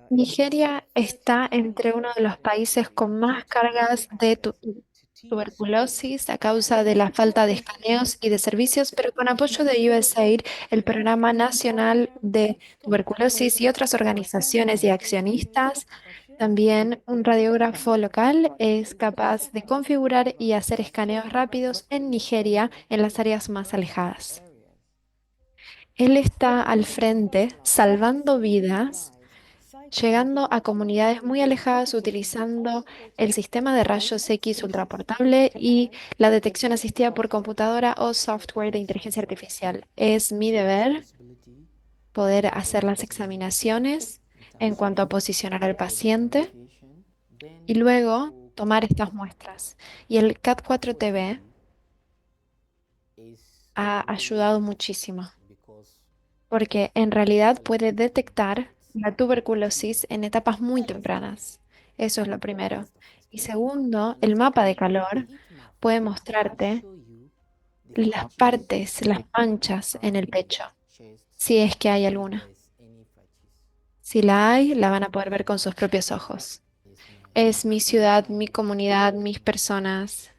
Nigeria está entre uno de los países con más cargas de tuberculosis a causa de la falta de escaneos y de servicios, pero con apoyo de USAID, el Programa Nacional de Tuberculosis y otras organizaciones y accionistas, también un radiógrafo local es capaz de configurar y hacer escaneos rápidos en Nigeria en las áreas más alejadas. Él está al frente salvando vidas, llegando a comunidades muy alejadas utilizando el sistema de rayos X ultraportable y la detección asistida por computadora o software de inteligencia artificial. Es mi deber poder hacer las examinaciones en cuanto a posicionar al paciente y luego tomar estas muestras. Y el CAT4TB ha ayudado muchísimo porque en realidad puede detectar la tuberculosis en etapas muy tempranas. Eso es lo primero. Y segundo, el mapa de calor puede mostrarte las partes, las manchas en el pecho, si es que hay alguna. Si la hay, la van a poder ver con sus propios ojos. Es mi ciudad, mi comunidad, mis personas.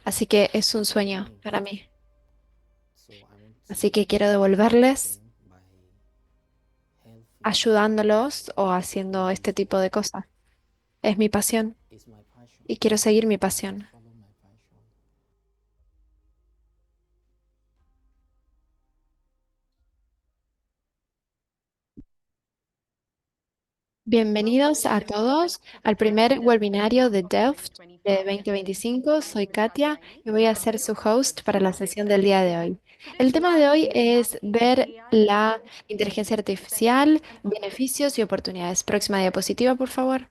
Así que es un sueño para mí. Así que quiero devolverles ayudándolos o haciendo este tipo de cosas. Es mi pasión y quiero seguir mi pasión. Bienvenidos a todos al primer webinario de Delft de 2025. Soy Katia y voy a ser su host para la sesión del día de hoy. El tema de hoy es ver la inteligencia artificial, beneficios y oportunidades. Próxima diapositiva, por favor.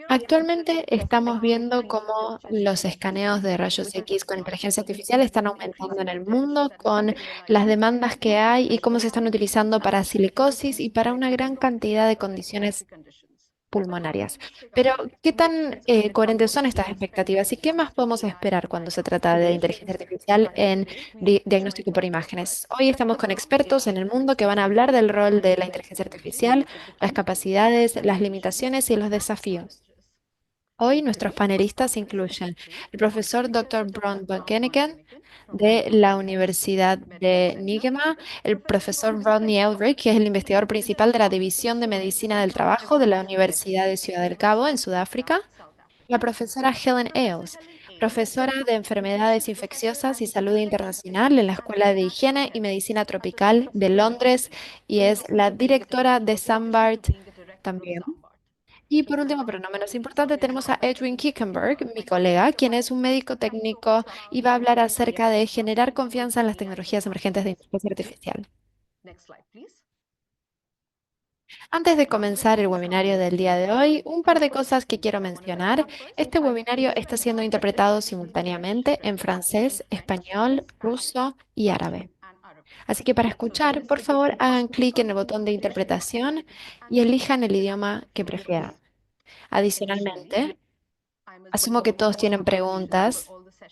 Actualmente estamos viendo cómo los escaneos de rayos X con inteligencia artificial están aumentando en el mundo con las demandas que hay y cómo se están utilizando para silicosis y para una gran cantidad de condiciones pulmonarias. Pero, ¿qué tan coherentes son estas expectativas y qué más podemos esperar cuando se trata de inteligencia artificial en diagnóstico por imágenes? Hoy estamos con expertos en el mundo que van a hablar del rol de la inteligencia artificial, las capacidades, las limitaciones y los desafíos. Hoy nuestros panelistas incluyen el profesor Dr. Bron Buchanan de la Universidad de Nigema, el profesor Rodney Elric, que es el investigador principal de la División de Medicina del Trabajo de la Universidad de Ciudad del Cabo en Sudáfrica, la profesora Helen Ailes, profesora de Enfermedades Infecciosas y Salud Internacional en la Escuela de Higiene y Medicina Tropical de Londres y es la directora de SAMBART también. Y por último, pero no menos importante, tenemos a Edwin Kickenberg, mi colega, quien es un médico técnico y va a hablar acerca de generar confianza en las tecnologías emergentes de inteligencia artificial. Antes de comenzar el webinario del día de hoy, un par de cosas que quiero mencionar. Este webinario está siendo interpretado simultáneamente en francés, español, ruso y árabe. Así que para escuchar, por favor, hagan clic en el botón de interpretación y elijan el idioma que prefieran. Adicionalmente, asumo que todos tienen preguntas,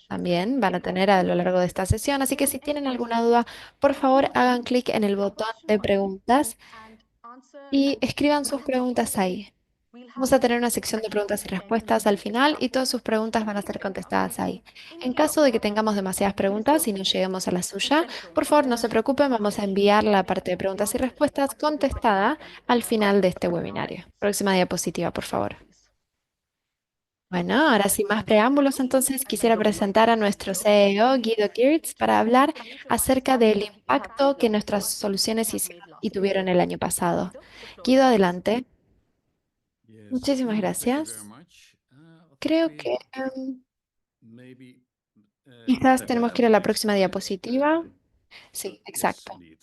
también van a tener a lo largo de esta sesión, así que si tienen alguna duda, por favor hagan clic en el botón de preguntas y escriban sus preguntas ahí. Vamos a tener una sección de preguntas y respuestas al final y todas sus preguntas van a ser contestadas ahí. En caso de que tengamos demasiadas preguntas y no lleguemos a la suya, por favor no se preocupen, vamos a enviar la parte de preguntas y respuestas contestada al final de este webinario. Próxima diapositiva, por favor. Bueno, ahora sin más preámbulos, entonces quisiera presentar a nuestro CEO, Guido Geertz, para hablar acerca del impacto que nuestras soluciones hicieron y tuvieron el año pasado. Guido, adelante. Yes, Muchísimas thank you very gracias. much. Creo Okay, que maybe quizás tenemos que ir a la próxima diapositiva. Sí, yes, exacto. indeed.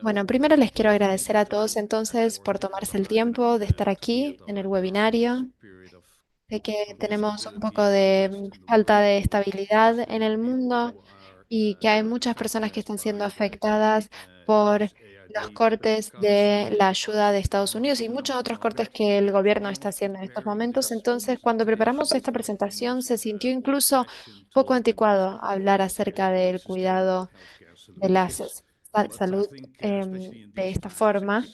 Bueno, primero les quiero Thank agradecer you a to todos entonces for por taking the tomarse el time tiempo de estar to be aquí at en el this webinario. period Sé que of tenemos un poco instability and de unrest in the falta world, de estabilidad en especially el people mundo who are y que hay muchas personas que hardest están siendo by afectadas por los USAID cortes cuts de la ayuda de Estados Unidos y muchos otros on cortes that que el gobierno está front. haciendo en estos Preparing momentos. this Entonces, cuando preparamos esta presentation, it presentación, was se sintió a incluso distraction poco to the most anticuado hablar acerca del sustainable cuidado healthcare de las solutions. salud de esta forma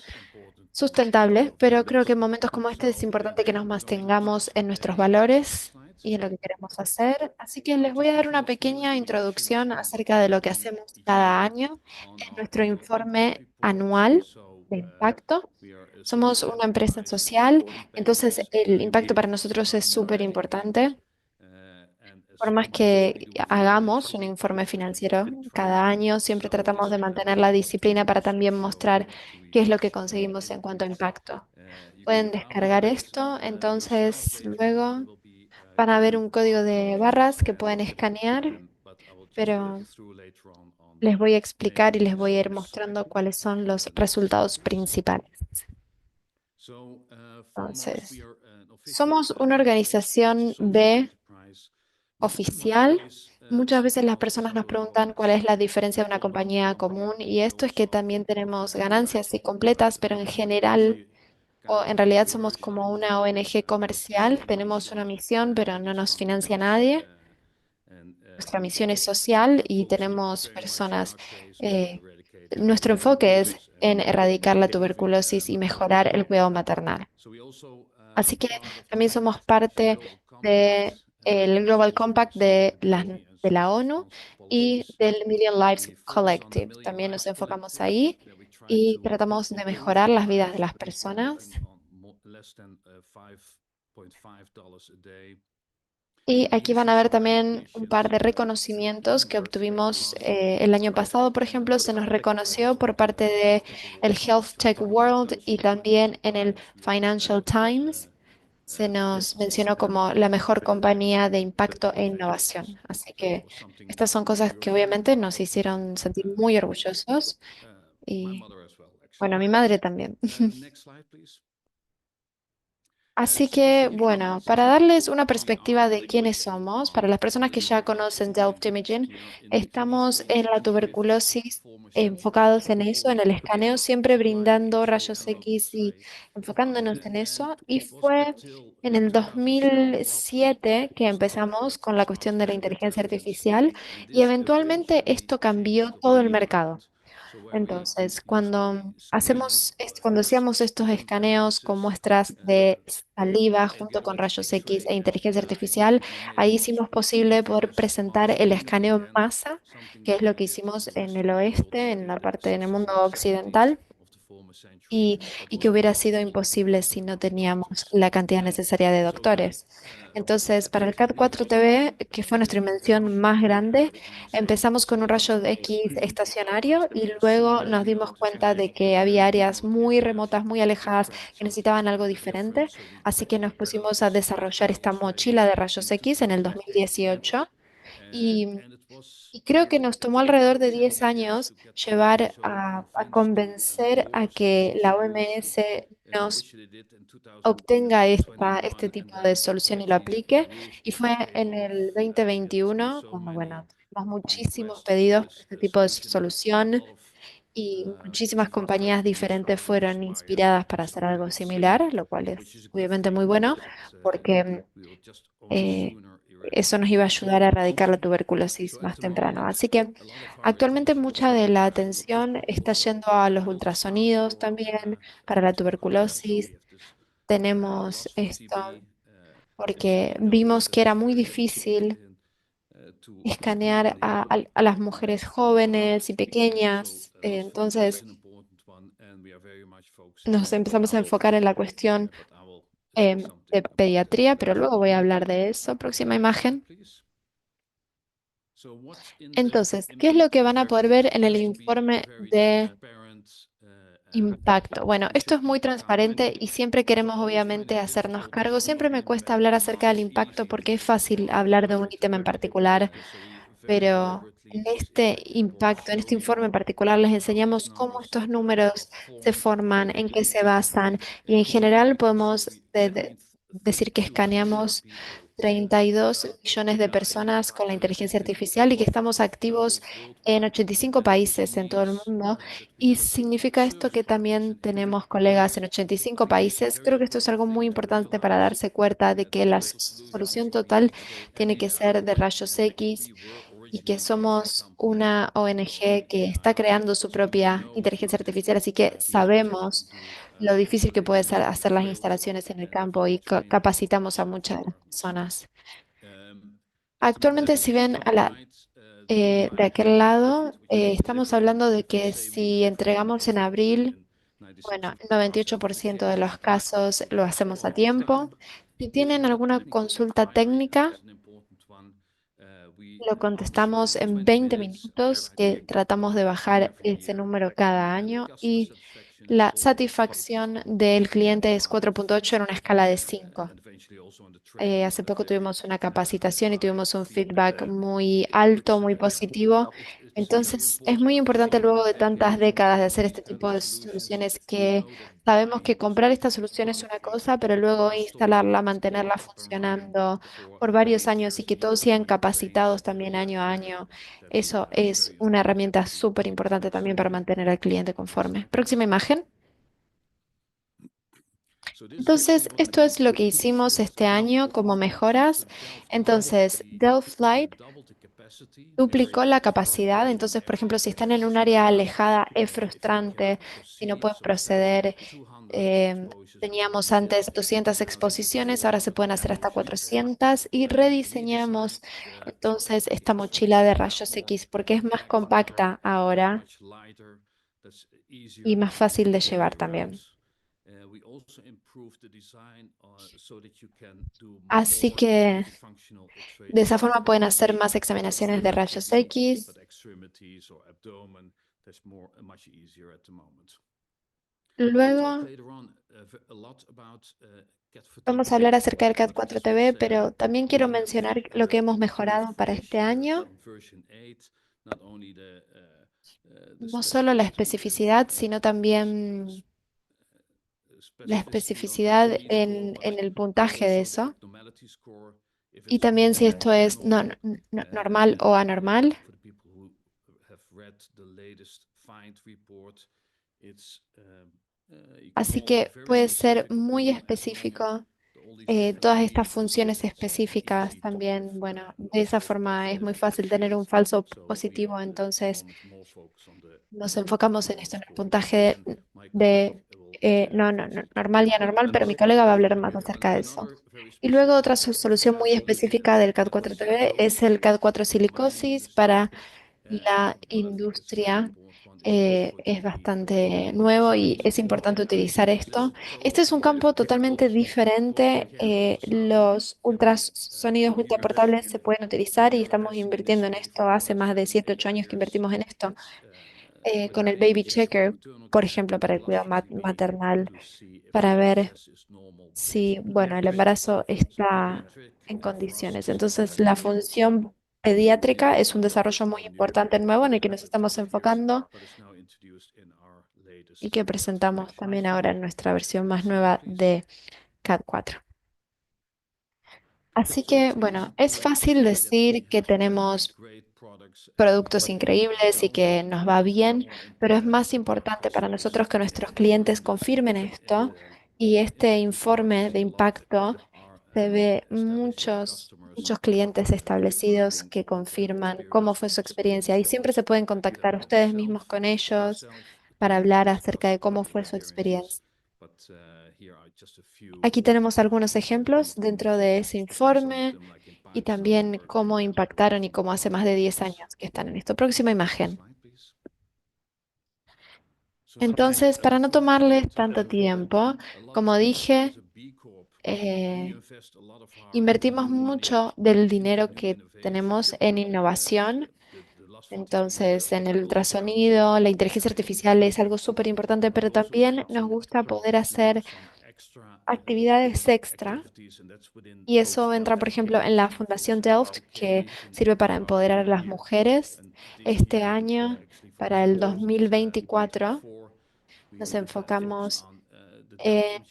sustentable, pero creo que en momentos como este es importante que nos mantengamos en nuestros valores y en lo que queremos hacer. Así que les voy a dar una pequeña introducción acerca de lo que hacemos cada año en nuestro informe anual de impacto. Somos una empresa social, entonces el impacto para nosotros es súper importante. Por más que hagamos un informe financiero cada año, siempre tratamos de mantener la disciplina para también mostrar qué es lo que conseguimos en cuanto a impacto. Pueden descargar esto, entonces luego van a ver un código de barras que pueden escanear, pero les voy a explicar y les voy a ir mostrando cuáles son los resultados principales. Entonces, somos una organización B oficial. Muchas veces las personas nos preguntan cuál es la diferencia de una compañía común y esto es que también tenemos ganancias y completas, pero en general, o en realidad somos como una ONG comercial, tenemos una misión, pero no nos financia nadie. Nuestra misión es social y tenemos personas, eh, nuestro enfoque es en erradicar la tuberculosis y mejorar el cuidado maternal. Así que también somos parte de el Global Compact de la ONU y del Million Lives Collective. También nos enfocamos ahí y tratamos de mejorar las vidas de las personas. Y aquí van a ver también un par de reconocimientos que obtuvimos el año pasado. Por ejemplo, se nos reconoció por parte de el Health Tech World y también en el Financial Times. Se nos mencionó como la mejor compañía de impacto e innovación. Así que estas son cosas que obviamente nos hicieron sentir muy orgullosos y bueno, a mi madre también. Así que, bueno, para darles una perspectiva de quiénes somos, para las personas que ya conocen Delft Imaging, estamos en la tuberculosis enfocados en eso, en el escaneo, siempre brindando rayos X y enfocándonos en eso. Y fue en el 2007 que empezamos con la cuestión de la inteligencia artificial y eventualmente esto cambió todo el mercado. Entonces, cuando hacíamos estos escaneos con muestras de saliva junto con rayos X e inteligencia artificial, ahí hicimos posible poder presentar el escaneo en masa, que es lo que hicimos en el oeste, en la parte, en el mundo occidental y que hubiera sido imposible si no teníamos la cantidad necesaria de doctores. Entonces, para el CAD 4 TV, que fue nuestra invención más grande, empezamos con un rayo de X estacionario y luego nos dimos cuenta de que había áreas muy remotas, muy alejadas, que necesitaban algo diferente. Así que nos pusimos a desarrollar esta mochila de rayos X en el 2018 y y creo que nos tomó alrededor de 10 años llevar a convencer a que la OMS nos obtenga este tipo de solución y lo aplique. Y fue en el 2021 cuando, bueno, tuvimos muchísimos pedidos por este tipo de solución y muchísimas compañías diferentes fueron inspiradas para hacer algo similar, lo cual es obviamente muy bueno porque eh, eso nos iba a ayudar a erradicar la tuberculosis más temprano. Así que actualmente mucha de la atención está yendo a los ultrasonidos también para la tuberculosis. Tenemos esto porque vimos que era muy difícil escanear a las mujeres jóvenes y pequeñas. Entonces nos empezamos a enfocar en la cuestión de pediatría, pero luego voy a hablar de eso. Próxima imagen. Entonces, ¿qué es lo que van a poder ver en el informe de impacto? Bueno, esto es muy transparente y siempre queremos obviamente hacernos cargo. Siempre me cuesta hablar acerca del impacto porque es fácil hablar de un ítem en particular, pero en este impacto, en este informe en particular, les enseñamos cómo estos números se forman, en qué se basan y en general podemos decir que escaneamos 32 millones de personas con la inteligencia artificial y que estamos activos en 85 países en todo el mundo. Y significa esto que también tenemos colegas en 85 países. Creo que esto es algo muy importante para darse cuenta de que la solución total tiene que ser de rayos X y que somos una ONG que está creando su propia inteligencia artificial, así que sabemos lo difícil que puede ser hacer las instalaciones en el campo y capacitamos a muchas de las personas. Actualmente, si ven de aquel lado, estamos hablando de que si entregamos en abril, bueno, el 98% de los casos lo hacemos a tiempo. Si tienen alguna consulta técnica, lo contestamos en 20 minutos, que tratamos de bajar ese número cada año. Y la satisfacción del cliente es 4.8 en una escala de 5. Hace poco tuvimos una capacitación y tuvimos un feedback muy alto, muy positivo. Entonces, es muy importante luego de tantas décadas de hacer este tipo de soluciones que sabemos que comprar esta solución es una cosa, pero luego instalarla, mantenerla funcionando por varios años y que todos sigan capacitados también año a año. Eso es una herramienta súper importante también para mantener al cliente conforme. Próxima imagen. Entonces, esto es lo que hicimos este año como mejoras. Entonces, Delphi Light duplicó la capacidad. Entonces, por ejemplo, si están en un área alejada, es frustrante si no pueden proceder. em, Teníamos antes 200 exposiciones, ahora se pueden hacer hasta 400 y rediseñamos entonces esta mochila de rayos X porque es más compacta ahora y más fácil de llevar también. Así que de esa forma pueden hacer más examinaciones de rayos X. Luego vamos a hablar acerca del CAD 4TV, pero también quiero mencionar lo que hemos mejorado para este año. No solo la especificidad, sino también la especificidad en el puntaje de eso. Y también si esto es normal o anormal. Así que puede ser muy específico. Todas estas funciones específicas también, bueno, de esa forma es muy fácil tener un falso positivo, entonces nos enfocamos en esto, en el puntaje normal y anormal, pero mi colega va a hablar más acerca de eso. Y luego otra solución muy específica del CAD 4TV es el CAD 4 silicosis para la industria. Es bastante nuevo y es importante utilizar esto. Este es un campo totalmente diferente. Los ultrasonidos ultraportables se pueden utilizar y estamos invirtiendo en esto. Hace más de 7 8 años que invertimos en esto. Con el Baby Checker, por ejemplo, para el cuidado maternal, para ver si, bueno, el embarazo está en condiciones. Entonces, la función pediátrica es un desarrollo muy importante nuevo en el que nos estamos enfocando y que presentamos también ahora en nuestra versión más nueva de CAD 4. Así que, bueno, es fácil decir que tenemos productos increíbles y que nos va bien, pero es más importante para nosotros que nuestros clientes confirmen esto y este informe de impacto se ve muchos clientes establecidos que confirman cómo fue su experiencia y siempre se pueden contactar ustedes mismos con ellos para hablar acerca de cómo fue su experiencia. Aquí tenemos algunos ejemplos dentro de ese informe y también cómo impactaron y cómo hace más de 10 años que están en esto. Próxima imagen. Entonces, para no tomarles tanto tiempo, como dije, eh, invertimos mucho del dinero que tenemos en innovación. Entonces, en el ultrasonido, la inteligencia artificial es algo súper importante, pero también nos gusta poder hacer actividades extra. Y eso entra, por ejemplo, en la Fundación Delft, que sirve para empoderar a las mujeres. Este año, para el 2024, nos enfocamos en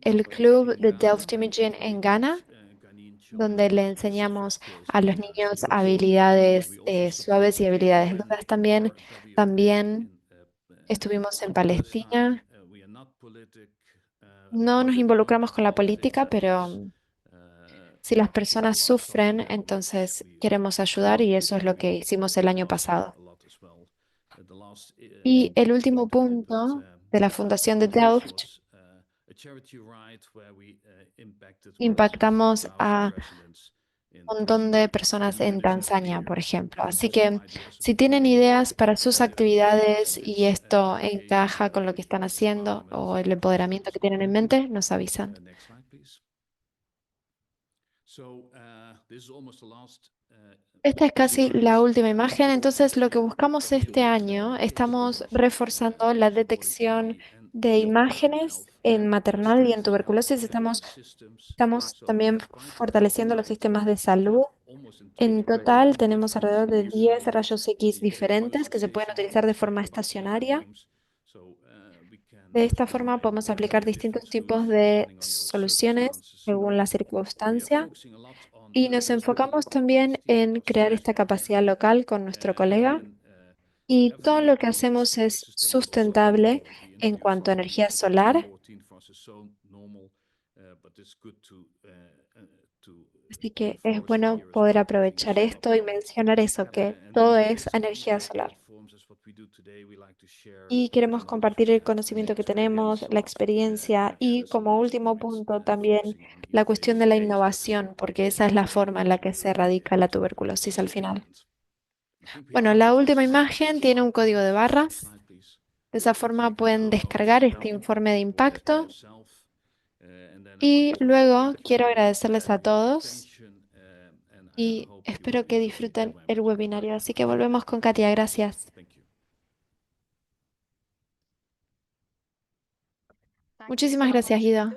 el Club de Delft Imaging en Ghana, donde le enseñamos a los niños habilidades suaves y habilidades duras también. También estuvimos en Palestina. No nos involucramos con la política, pero Si las personas sufren, entonces queremos ayudar y eso es lo que hicimos el año pasado. Y el último punto de la Fundación de Delft, impactamos a un montón de personas en Tanzania, por ejemplo. Así que si tienen ideas para sus actividades y esto encaja con lo que están haciendo o el empoderamiento que tienen en mente, nos avisan. Next slide, please. This is almost the last Esta es casi slide. la última imagen. Entonces, lo que buscamos este año, estamos reforzando la detección de imágenes en maternal y en tuberculosis. Estamos también fortaleciendo los sistemas de salud. En total, tenemos alrededor de 10 rayos X diferentes que se pueden utilizar de forma estacionaria. De esta forma, podemos aplicar distintos tipos de soluciones según la circunstancia. Y nos enfocamos también en crear esta capacidad local con nuestro colega. Y todo lo que hacemos es sustentable en cuanto a energía solar. Así que es bueno poder aprovechar esto y mencionar eso, que todo es energía solar. Y queremos compartir el conocimiento que tenemos, la experiencia y como último punto también la cuestión de la innovación, porque esa es la forma en la que se erradica la tuberculosis al final. Bueno, la última imagen tiene un código de barras. De esa forma pueden descargar este informe de impacto. Y luego quiero agradecerles a todos y espero que disfruten el webinario. Así que volvemos con Katia. Gracias. Muchísimas gracias, Ida.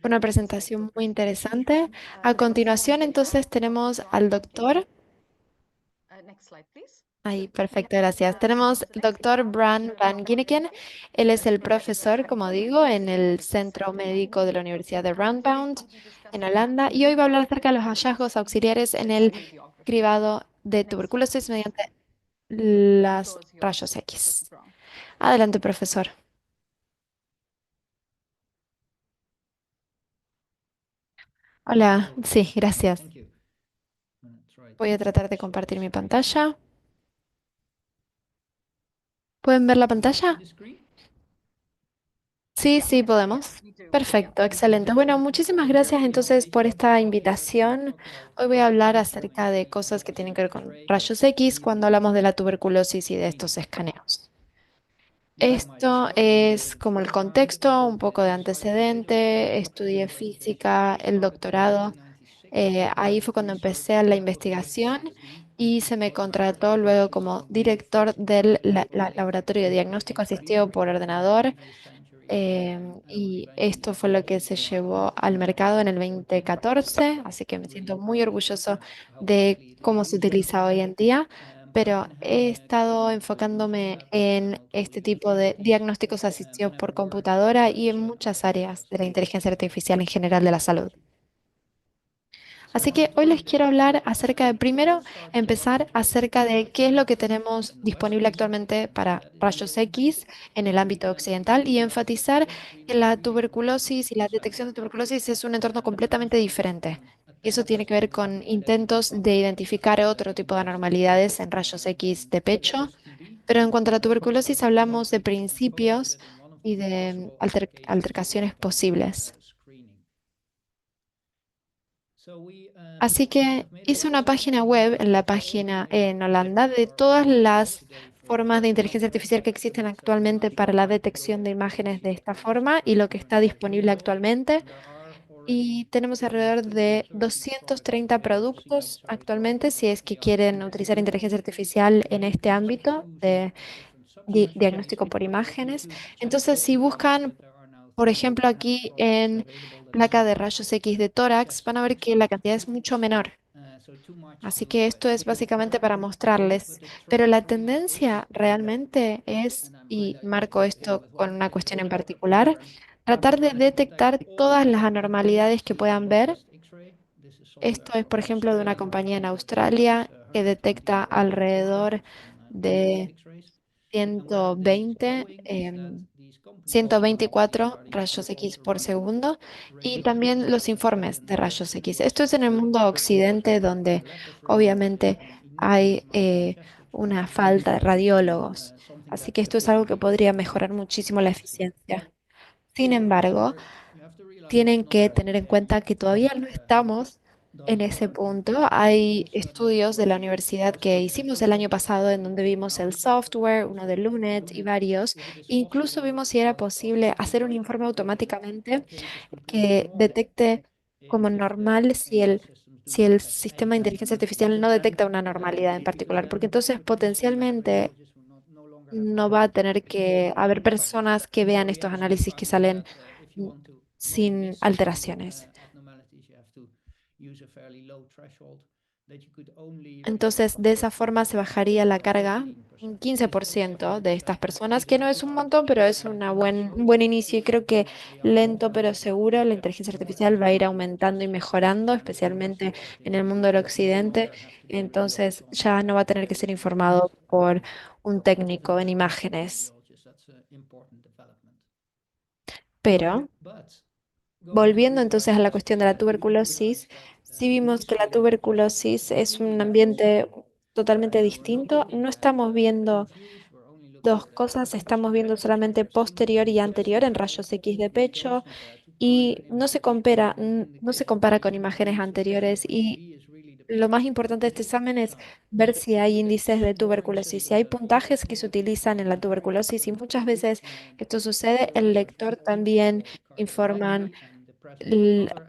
Fue una presentación muy interesante. A continuación, entonces, tenemos al doctor. Ahí, perfecto, gracias. Tenemos el doctor Bran Van Ginneken. Él es el profesor, como digo, en el Centro Médico de la Universidad de Radboud, en Holanda, y hoy va a hablar acerca de los hallazgos auxiliares en el cribado de tuberculosis mediante las rayos X. Adelante, profesor. Hola, sí, gracias. Voy a tratar de compartir mi pantalla. ¿Pueden ver la pantalla? Sí, sí, podemos. Perfecto, excelente. Bueno, muchísimas gracias entonces por esta invitación. Hoy voy a hablar acerca de cosas que tienen que ver con rayos X cuando hablamos de la tuberculosis y de estos escaneos. Esto es como el contexto, un poco de antecedente. Estudié física, el doctorado. Ahí fue cuando empecé la investigación y se me contrató luego como director del laboratorio de diagnóstico asistido por ordenador. Y esto fue lo que se llevó al mercado en el 2014, así que me siento muy orgulloso de cómo se utiliza hoy en día, pero he estado enfocándome en este tipo de diagnósticos asistidos por computadora y en muchas áreas de la inteligencia artificial en general de la salud. Así que hoy les quiero hablar acerca de, primero, empezar acerca de qué es lo que tenemos disponible actualmente para rayos X en el ámbito occidental y enfatizar que la tuberculosis y la detección de tuberculosis es un entorno completamente diferente. Y eso tiene que ver con intentos de identificar otro tipo de anormalidades en rayos X de pecho. Pero en cuanto a la tuberculosis, hablamos de principios y de altercaciones posibles. Así que hice una página web en la página en Holanda de todas las formas de inteligencia artificial que existen actualmente para la detección de imágenes de esta forma y lo que está disponible actualmente. Y tenemos alrededor de 230 productos actualmente si es que quieren utilizar inteligencia artificial en este ámbito de diagnóstico por imágenes. Entonces, si buscan por ejemplo, aquí en placa de rayos X de tórax, van a ver que la cantidad es mucho menor. Así que esto es básicamente para mostrarles. Pero la tendencia realmente es, y marco esto con una cuestión en particular, tratar de detectar todas las anormalidades que puedan ver. Esto es, por ejemplo, de una compañía en Australia que detecta alrededor de 120, 124 rayos X por segundo y también los informes de rayos X. Esto es en el mundo occidente donde obviamente hay una falta de radiólogos, así que esto es algo que podría mejorar muchísimo la eficiencia. Sin embargo, tienen que tener en cuenta que todavía no estamos en ese punto. Hay estudios de la universidad que hicimos el año pasado en donde vimos el software, uno de Lunet y varios. Incluso vimos si era posible hacer un informe automáticamente que detecte como normal si el sistema de inteligencia artificial no detecta una normalidad en particular, porque entonces potencialmente no va a tener que haber personas que vean estos análisis que salen mm, sin alteraciones. Entonces, de esa forma se bajaría la carga un 15% de estas personas, que no es un montón, pero es un buen inicio y creo que lento pero seguro la inteligencia artificial va a ir aumentando y mejorando, especialmente en el mundo del occidente. Entonces, ya no va a tener que ser informado por un técnico en imágenes. Pero volviendo entonces a la cuestión de la tuberculosis, sí vimos que la tuberculosis es un ambiente totalmente distinto. No estamos viendo dos cosas, estamos viendo solamente posterior y anterior en rayos X de pecho y no se compara con imágenes anteriores. Y lo más importante de este examen es ver si hay índices de tuberculosis, si hay puntajes que se utilizan en la tuberculosis y muchas veces esto sucede, el lector también informan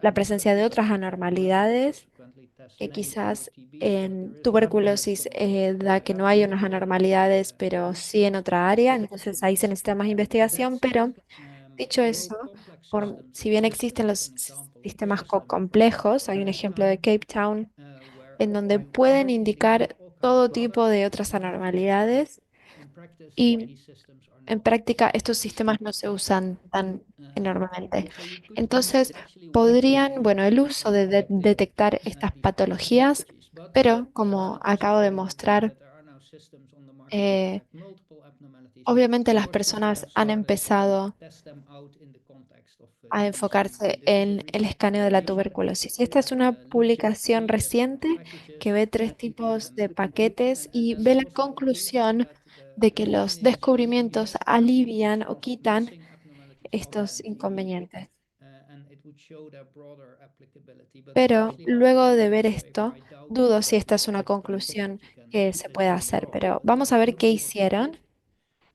la presencia de otras anormalidades que quizás en tuberculosis da que no hay unas anormalidades, pero sí en otra área, entonces ahí se necesita más investigación, pero dicho eso, si bien existen los sistemas complejos, hay un ejemplo de Cape Town en donde pueden indicar todo tipo de otras anormalidades y en práctica, estos sistemas no se usan tan enormemente. Entonces, podrían, bueno, el uso de detectar estas patologías, pero como acabo de mostrar, eh, obviamente las personas han empezado a enfocarse en el escaneo de la tuberculosis. Y esta es una publicación reciente que ve tres tipos de paquetes y ve la conclusión de que los descubrimientos alivian o quitan estos inconvenientes. Pero luego de ver esto, dudo si esta es una conclusión que se pueda hacer. Pero vamos a ver qué hicieron.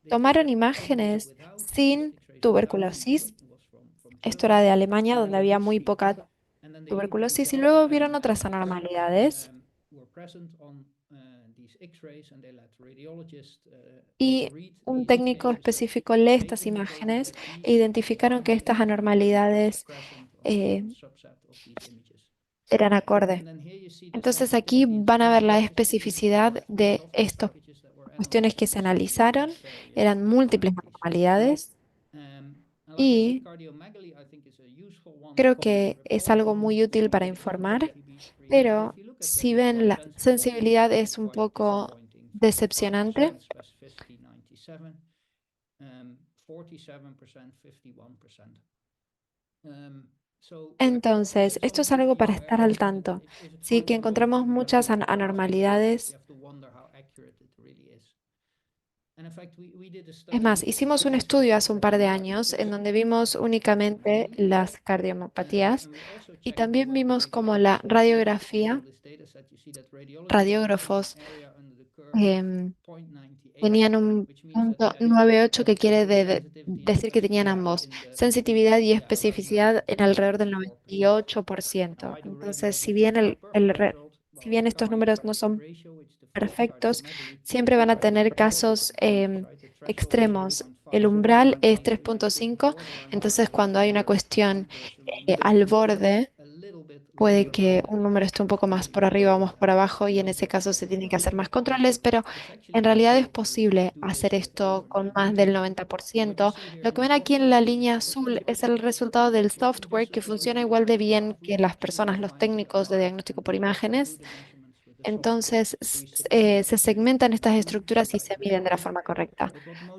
Tomaron imágenes sin tuberculosis. Esto era de Alemania, donde había muy poca tuberculosis, y luego vieron otras anormalidades. Y un técnico específico lee estas imágenes e identificaron que estas anormalidades eh, eran acorde. Entonces aquí van a ver la especificidad de estas cuestiones que se analizaron. Eran múltiples anormalidades y creo que es algo muy útil para informar, pero si ven la sensibilidad es un poco decepcionante. Entonces, esto es algo para estar al tanto. Sí, que encontramos muchas anormalidades. Es más, hicimos un estudio hace un par de años en donde vimos únicamente las cardiopatías y también vimos como la radiografía, radiógrafos em, tenían un punto 98 que quiere decir que tenían ambos, sensitividad y especificidad en alrededor del 98%. Entonces, si bien estos números no son perfectos, siempre van a tener casos extremos. El umbral es 3,5, entonces cuando hay una cuestión al borde, puede que un número esté un poco más por arriba o más por abajo y en ese caso se tienen que hacer más controles, pero en realidad es posible hacer esto con más del 90%. Lo que ven aquí en la línea azul es el resultado del software que funciona igual de bien que las personas, los técnicos de diagnóstico por imágenes. Entonces, se segmentan estas estructuras y se miden de la forma correcta.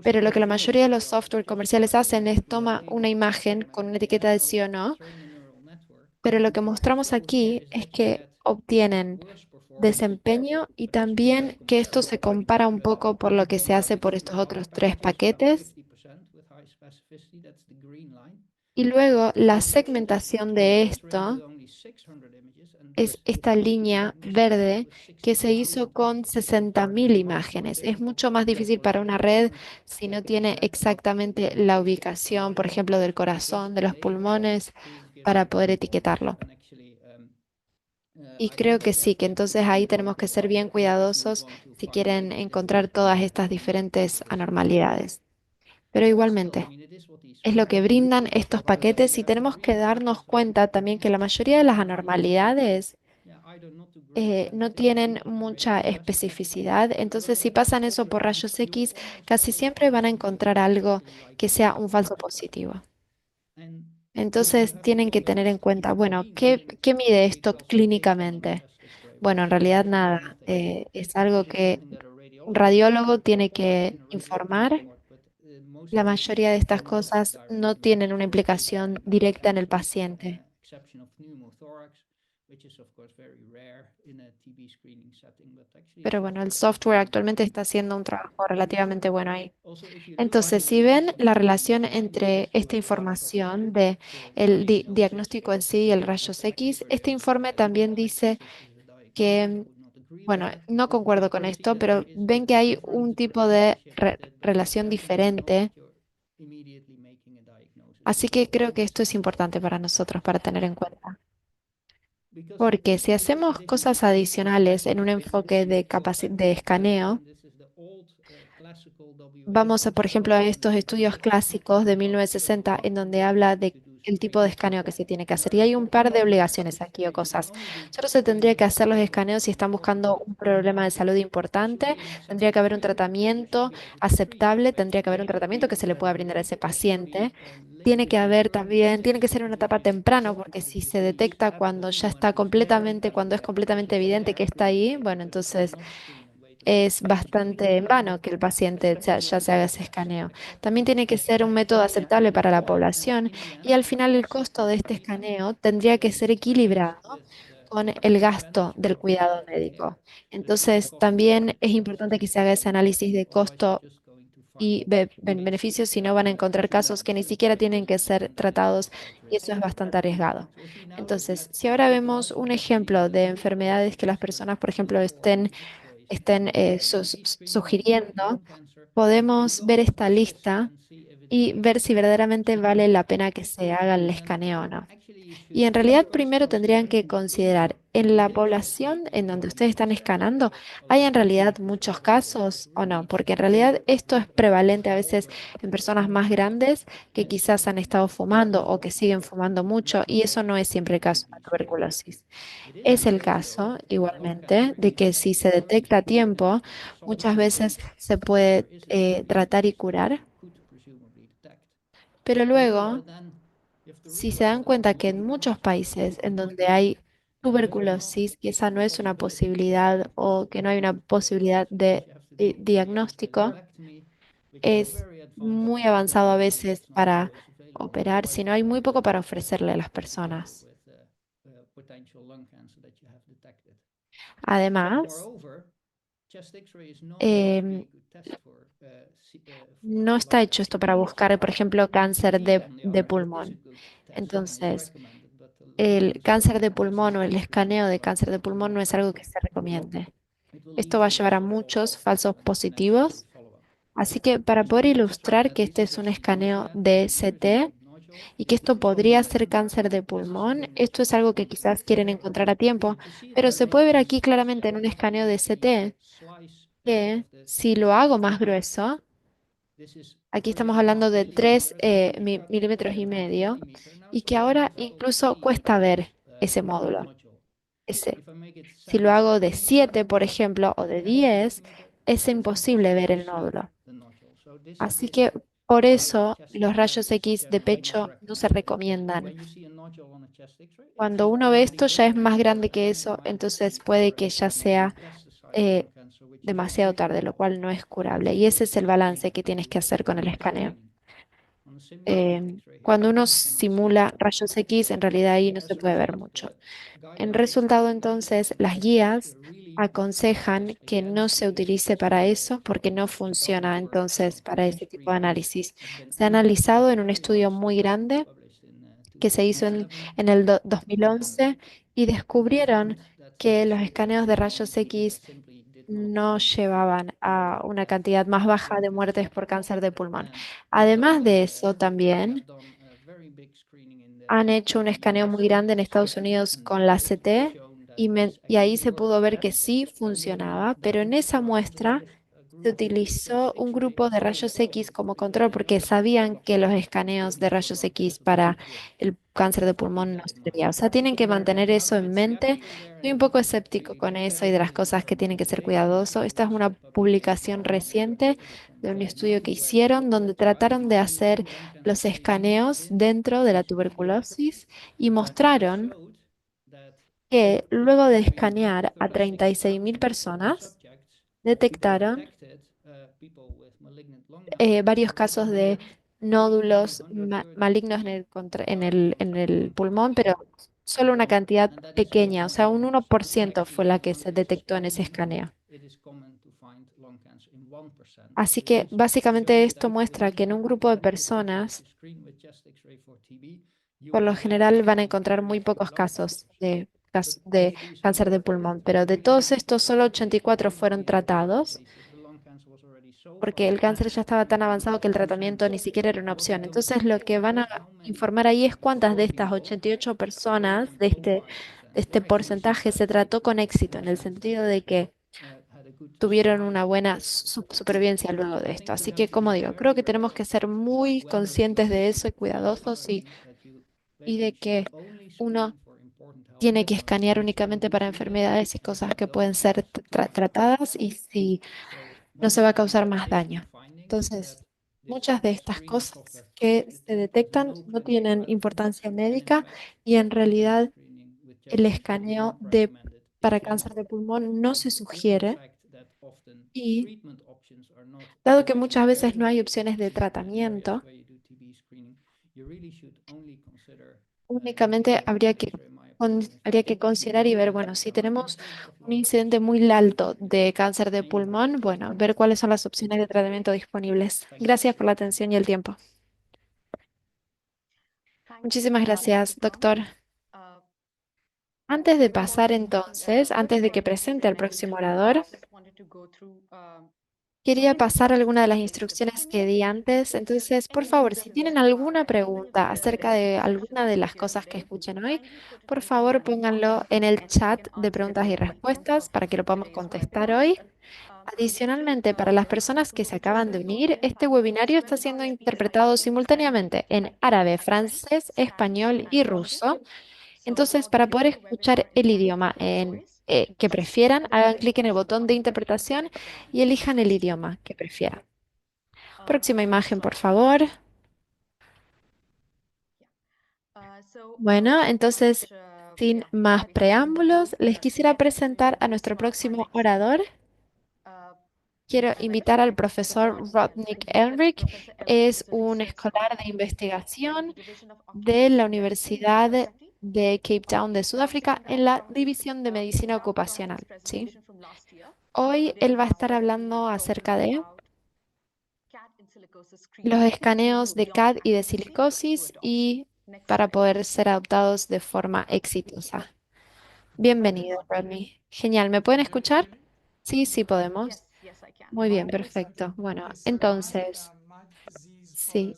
Pero lo que la mayoría de los software comerciales hacen es toma una imagen con una etiqueta de sí o no, pero lo que mostramos aquí es que obtienen desempeño y también que esto se compara un poco por lo que se hace por estos otros tres paquetes. Y luego la segmentación de esto es esta línea verde que se hizo con 60.000 imágenes. Es mucho más difícil para una red si no tiene exactamente la ubicación, por ejemplo, del corazón, de los pulmones, para poder etiquetarlo. Y creo que sí, que entonces ahí tenemos que ser bien cuidadosos si quieren encontrar todas estas diferentes anormalidades. Pero igualmente, es lo que brindan estos paquetes y tenemos que darnos cuenta también que la mayoría de las anormalidades no tienen mucha especificidad. Entonces, si pasan eso por rayos X, casi siempre van a encontrar algo que sea un falso positivo. Entonces, tienen que tener en cuenta, bueno, ¿qué mide esto clínicamente? Bueno, en realidad nada. Es algo que un radiólogo tiene que informar. La mayoría de estas cosas no tienen una implicación directa en el paciente. Pero bueno, el software actualmente está haciendo un trabajo relativamente bueno ahí. Entonces, si ven la relación entre esta información de el diagnóstico en sí y el rayos X, este informe también dice que, bueno, no concuerdo con esto, pero ven que hay un tipo de relación diferente. Así que creo que esto es importante para nosotros para tener en cuenta. Porque si hacemos cosas adicionales en un enfoque de de escaneo, vamos a, por ejemplo, a estos estudios clásicos de 1960 en donde habla de el tipo de escaneo que se tiene que hacer. Y hay un par de obligaciones aquí o cosas. Solo se tendría que hacer los escaneos si están buscando un problema de salud importante, tendría que haber un tratamiento aceptable, tendría que haber un tratamiento que se le pueda brindar a ese paciente. Tiene que haber también, tiene que ser una etapa temprano, porque si se detecta cuando ya está completamente, cuando es completamente evidente que está ahí, bueno, entonces es bastante en vano que el paciente ya se haga ese escaneo. También tiene que ser un método aceptable para la población y al final el costo de este escaneo tendría que ser equilibrado con el gasto del cuidado médico. Entonces, también es importante que se haga ese análisis de costo y beneficios, si no van a encontrar casos que ni siquiera tienen que ser tratados y eso es bastante arriesgado. Entonces, si ahora vemos un ejemplo de enfermedades que las personas, por ejemplo, estén sugiriendo, podemos ver esta lista y ver si verdaderamente vale la pena que se haga el escaneo o no. Y en realidad primero tendrían que considerar, en la población en donde ustedes están escanando, ¿hay en realidad muchos casos o no? Porque en realidad esto es prevalente a veces en personas más grandes que quizás han estado fumando o que siguen fumando mucho y eso no es siempre el caso de la tuberculosis. Es el caso, igualmente, de que si se detecta a tiempo, muchas veces se puede tratar y curar, pero luego, si se dan cuenta que en muchos países en donde hay tuberculosis, que esa no es una posibilidad o que no hay una posibilidad de diagnóstico, es muy avanzado a veces para operar, sino hay muy poco para ofrecerle a las personas. Además, em, no está hecho esto para buscar, por ejemplo, cáncer de pulmón. Entonces, el cáncer de pulmón o el escaneo de cáncer de pulmón no es algo que se recomiende. Esto va a llevar a muchos falsos positivos. Así que para poder ilustrar que este es un escaneo de CT y que esto podría ser cáncer de pulmón, esto es algo que quizás quieren encontrar a tiempo, pero se puede ver aquí claramente en un escaneo de CT que si lo hago más grueso, aquí estamos hablando de 3 milímetros y medio, y que ahora incluso cuesta ver ese módulo. Ese. Si lo hago de 7 por ejemplo, o de 10 es imposible ver el nódulo. Así que por eso los rayos X de pecho no se recomiendan. Cuando uno ve esto ya es más grande que eso, entonces puede que ya sea eh, demasiado tarde, lo cual no es curable. Y ese es el balance que tienes que hacer con el escaneo. Cuando uno simula rayos X, en realidad ahí no se puede ver mucho. En resultado, entonces, las guías aconsejan que no se utilice para eso porque no funciona entonces para ese tipo de análisis. Se ha analizado en un estudio muy grande que se hizo en el 2011 y descubrieron que los escaneos de rayos X no llevaban a una cantidad más baja de muertes por cáncer de pulmón. Además de eso, también han hecho un escaneo muy grande en Estados Unidos con la CT y ahí se pudo ver que sí funcionaba, pero en esa muestra se utilizó un grupo de rayos X como control porque sabían que los escaneos de rayos X para el cáncer de pulmón no servía. O sea, tienen que mantener eso en mente. Soy un poco escéptico con eso y de las cosas que tienen que ser cuidadosos. Esta es una publicación reciente de un estudio que hicieron donde trataron de hacer los escaneos dentro de la tuberculosis y mostraron que luego de escanear a 36.000 personas, detectaron varios casos de nódulos malignos en el pulmón, pero solo una cantidad pequeña, o sea, un 1% fue la que se detectó en ese escaneo. Así que básicamente esto muestra que en un grupo de personas, por lo general van a encontrar muy pocos casos de cáncer de pulmón, pero de todos estos, solo 84 fueron tratados porque el cáncer ya estaba tan avanzado que el tratamiento ni siquiera era una opción. Entonces, lo que van a informar ahí es cuántas de estas 88 personas, de este porcentaje, se trató con éxito, en el sentido de que tuvieron una buena supervivencia luego de esto. Así que, como digo, creo que tenemos que ser muy conscientes de eso y cuidadosos y de que uno tiene que escanear únicamente para enfermedades y cosas que pueden ser tratadas y si no se va a causar más daño. Entonces, muchas de estas cosas que se detectan no tienen importancia médica y en realidad el escaneo para cáncer de pulmón no se sugiere y dado que muchas veces no hay opciones de tratamiento, únicamente habría que considerar y ver, bueno, si tenemos un incidente muy alto de cáncer de pulmón, bueno, ver cuáles son las opciones de tratamiento disponibles. Gracias por la atención y el tiempo. Muchísimas gracias, doctor. Antes de pasar entonces, antes de que presente al próximo orador, quería pasar alguna de las instrucciones que di antes. Entonces, por favor, si tienen alguna pregunta acerca de alguna de las cosas que escuchen hoy, por favor pónganlo en el chat de preguntas y respuestas para que lo podamos contestar hoy. Adicionalmente, para las personas que se acaban de unir, este webinario está siendo interpretado simultáneamente en árabe, francés, español y ruso. Entonces, para poder escuchar el idioma que prefieran, hagan clic en el botón de interpretación y elijan el idioma que prefieran. Próxima imagen, por favor. Bueno, entonces, sin más preámbulos, les quisiera presentar a nuestro próximo orador. Quiero invitar al profesor Rodnick Elric. Es un escolar de investigación de la Universidad de Cape Town de Sudáfrica en la División de Medicina Ocupacional, ¿sí? Hoy él va a estar hablando acerca de los escaneos de CAD y de silicosis y para poder ser adoptados de forma exitosa. Bienvenido, Rodney. Genial. ¿Me pueden escuchar? Sí, sí podemos. Muy bien, perfecto. Bueno, entonces, sí,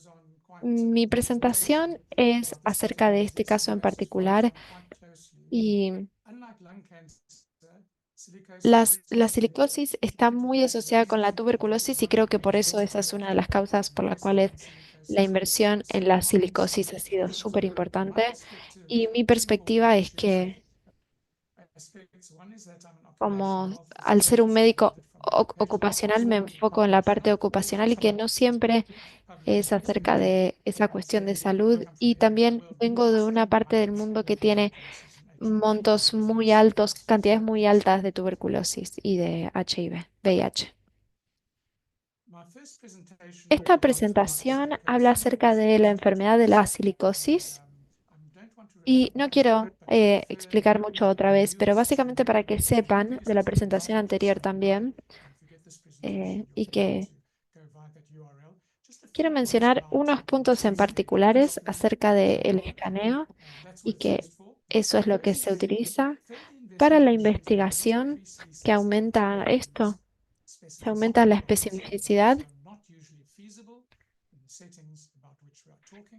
mi presentación es acerca de este caso en particular y la silicosis está muy asociada con la tuberculosis y creo que por eso esa es una de las causas por las cuales la inversión en la silicosis ha sido súper importante. Y mi perspectiva es que como al ser un médico ocupacional me enfoco en la parte ocupacional y que no siempre es acerca de esa cuestión de salud. Y también vengo de una parte del mundo que tiene montos muy altos, cantidades muy altas de tuberculosis y de HIV, VIH. Esta presentación habla acerca de la enfermedad de la silicosis y no quiero explicar mucho otra vez, pero básicamente para que sepan de la presentación anterior también y que quiero mencionar unos puntos en particulares acerca del escaneo y que eso es lo que se utiliza para la investigación que aumenta esto, se aumenta la especificidad.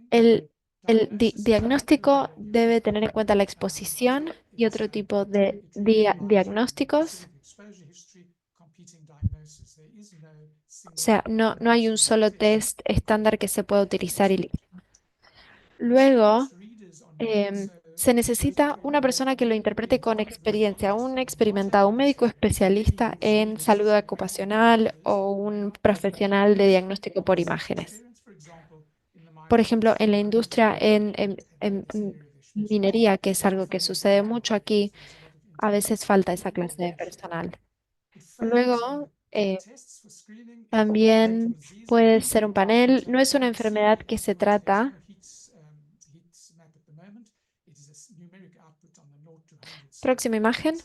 El, el diagnóstico debe tener en cuenta la exposición y otro tipo de diagnósticos. O sea, no hay un solo test estándar que se pueda utilizar y listo. Luego, se necesita una persona que lo interprete con experiencia, un experimentado, un médico especialista en salud ocupacional o un profesional de diagnóstico por imágenes. Por ejemplo, en la industria, en minería, que es algo que sucede mucho aquí, a veces falta esa clase de personal. Luego, también puede ser un panel. No es una enfermedad que se trata. Próxima imagen.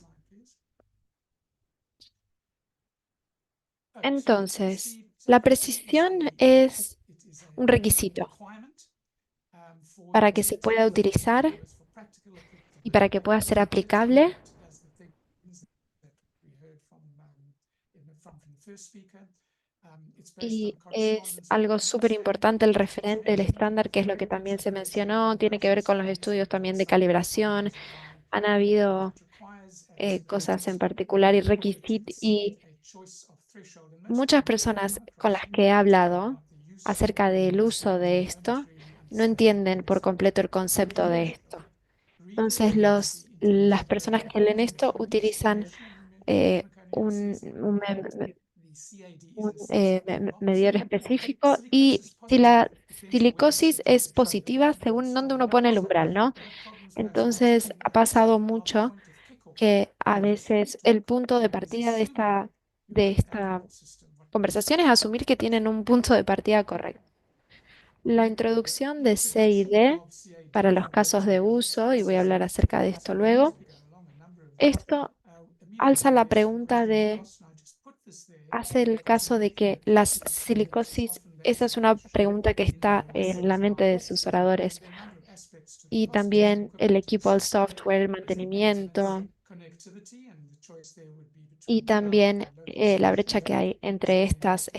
Entonces, la precisión es un requisito para que se pueda utilizar y para que pueda ser aplicable. Y es algo súper importante el referente, el estándar, que es lo que también se mencionó, tiene que ver con los estudios también de calibración. Han habido cosas en particular y requisitos y muchas personas con las que he hablado acerca del uso de esto no entienden por completo el concepto de esto. Entonces, las personas que leen esto utilizan un medidor específico y si la silicosis es positiva, según dónde uno pone el umbral, ¿no? Entonces, ha pasado mucho que a veces el punto de partida de esta conversación es asumir que tienen un punto de partida correcto. La introducción de C y D para los casos de uso, y voy a hablar acerca de esto luego, esto alza la pregunta de, hace el caso de que la silicosis, esa es una pregunta que está en la mente de sus oradores, y también el equipo, el software, el mantenimiento, y también la brecha que hay entre estas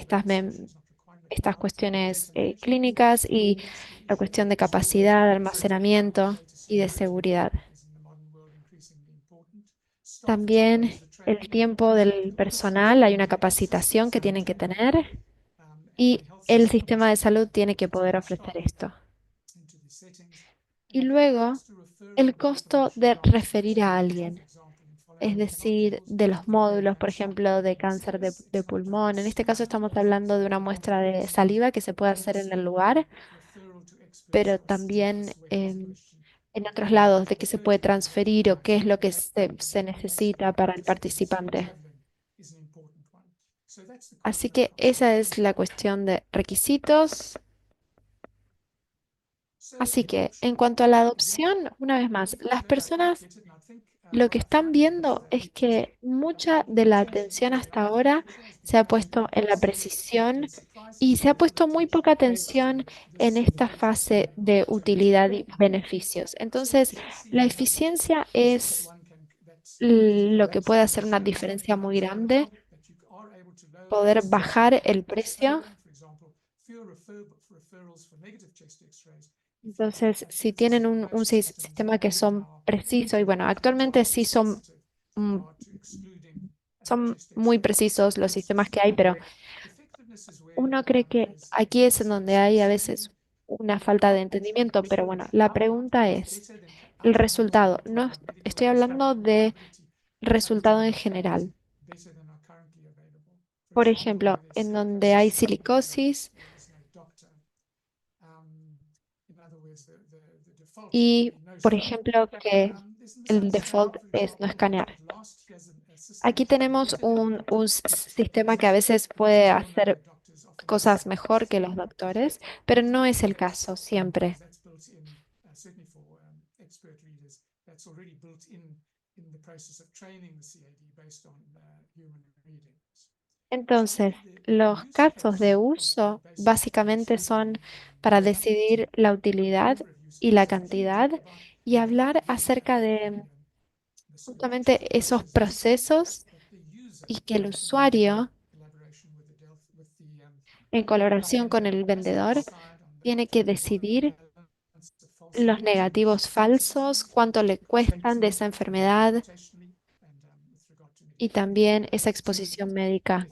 cuestiones clínicas y la cuestión de capacidad, de almacenamiento y de seguridad. También el tiempo del personal, hay una capacitación que tienen que tener y el sistema de salud tiene que poder ofrecer esto. Y luego, el costo de referir a alguien, es decir, de los módulos, por ejemplo, de cáncer de pulmón. En este caso estamos hablando de una muestra de saliva que se puede hacer en el lugar, pero también en otros lados de qué se puede transferir o qué es lo que se necesita para el participante. Así que esa es la cuestión de requisitos. Así que en cuanto a la adopción, una vez más, las personas lo que están viendo es que mucha de la atención hasta ahora se ha puesto en la precisión y se ha puesto muy poca atención en esta fase de utilidad y beneficios. Entonces, la eficiencia es lo que puede hacer una diferencia muy grande, poder bajar el precio. Entonces, si tienen un sistema que son precisos, y bueno, actualmente sí mm, son muy precisos los sistemas que hay, pero uno cree que aquí es en donde hay a veces una falta de entendimiento, pero bueno, la pregunta es el resultado. No estoy hablando de resultado en general. por ejemplo, en donde hay silicosis y, por ejemplo, que el default es no escanear. Aquí tenemos un sistema que a veces puede hacer cosas mejor que los doctores, pero no es el caso siempre. Entonces, los casos de uso básicamente son para decidir la utilidad y la cantidad y hablar acerca de justamente esos procesos y que el usuario, en colaboración con el vendedor, tiene que decidir los negativos falsos, cuánto le cuestan de esa enfermedad y también esa exposición médica.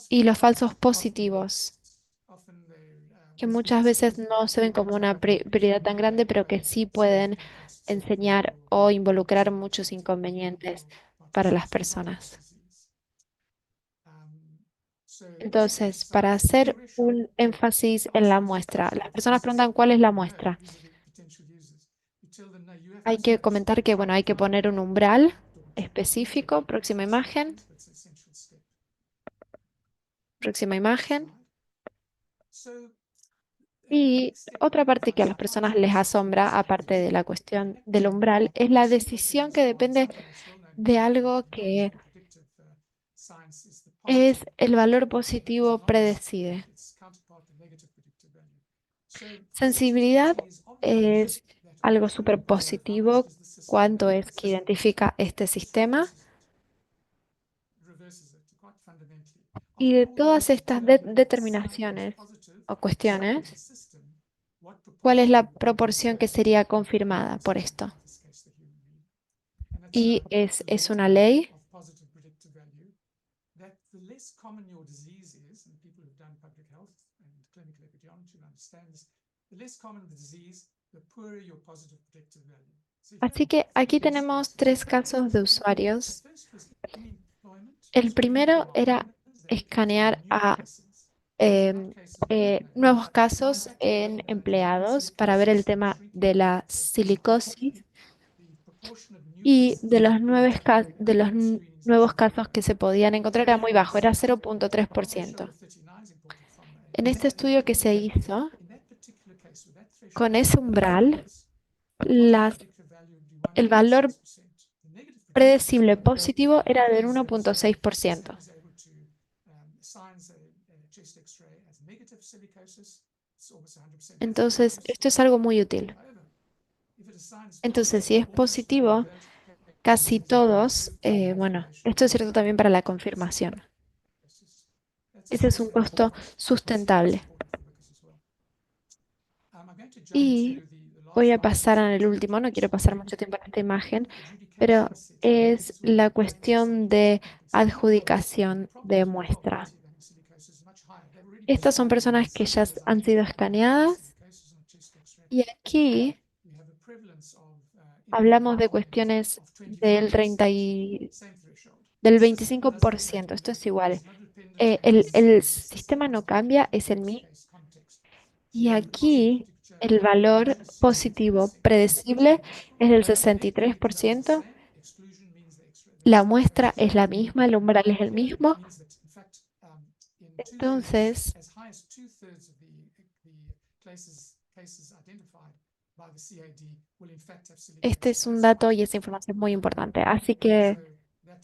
Y los falsos positivos, que muchas veces no se ven como una prioridad tan grande, pero que sí pueden enseñar o involucrar muchos inconvenientes para las personas. Entonces, para hacer un énfasis en la muestra, las personas preguntan cuál es la muestra. Hay que comentar que, bueno, hay que poner un umbral específico, próxima imagen. Y otra parte que a las personas les asombra, aparte de la cuestión del umbral, es la decisión que depende de algo que es el valor positivo predecide. Sensibilidad es algo súper positivo, cuánto es que identifica este sistema. Y de todas estas determinaciones o cuestiones, ¿cuál es la proporción que sería confirmada por esto? Y es una ley. Así que aquí tenemos tres casos de usuarios. El primero era escanear a em, nuevos casos en empleados para ver el tema de la silicosis y de los nuevos casos que se podían encontrar era muy bajo, era 0,3%. En este estudio que se hizo, con ese umbral, las- el valor predecible positivo era del 1,6%. Entonces, esto es algo muy útil. Entonces, si es positivo, casi todos, bueno, esto es cierto también para la confirmación. Ese es un costo sustentable. Y voy a pasar al último, no quiero pasar mucho tiempo en esta imagen, pero es la cuestión de adjudicación de muestra. Estas son personas que ya han sido escaneadas y aquí hablamos de cuestiones del 25%. Esto es igual. El sistema no cambia, es el mismo. Y aquí el valor positivo predecible es del 63%. La muestra es la misma, el umbral es el mismo. Entonces, este es un dato y esa información es muy importante. Así que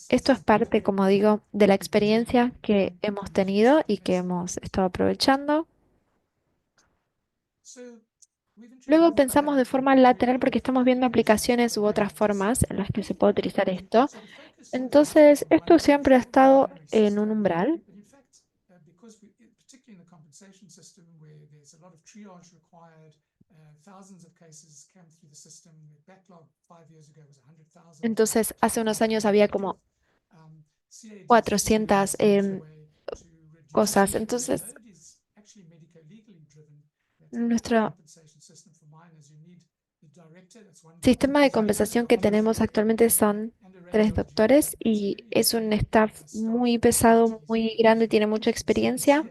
esto es parte, como digo, de la experiencia que hemos tenido y que hemos estado aprovechando. Luego pensamos de forma lateral porque estamos viendo aplicaciones u otras formas en las que se puede utilizar esto. Entonces, esto siempre ha estado en un umbral. Entonces, hace unos años había como 400 cosas. Entonces, nuestro sistema de compensación que tenemos actualmente son 3 doctores y es un staff muy pesado, muy grande, tiene mucha experiencia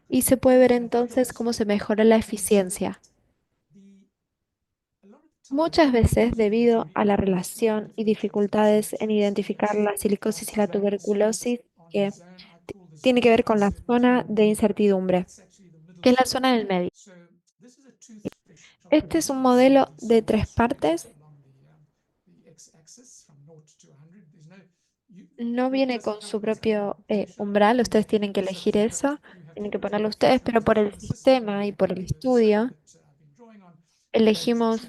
y se puede ver entonces cómo se mejora la eficiencia. Muchas veces, debido a la relación y dificultades en identificar la silicosis y la tuberculosis, que tiene que ver con la zona de incertidumbre, que es la zona del medio. Este es un modelo de 3 partes. No viene con su propio umbral, ustedes tienen que elegir eso, tienen que ponerlo ustedes, pero por el sistema y por el estudio elegimos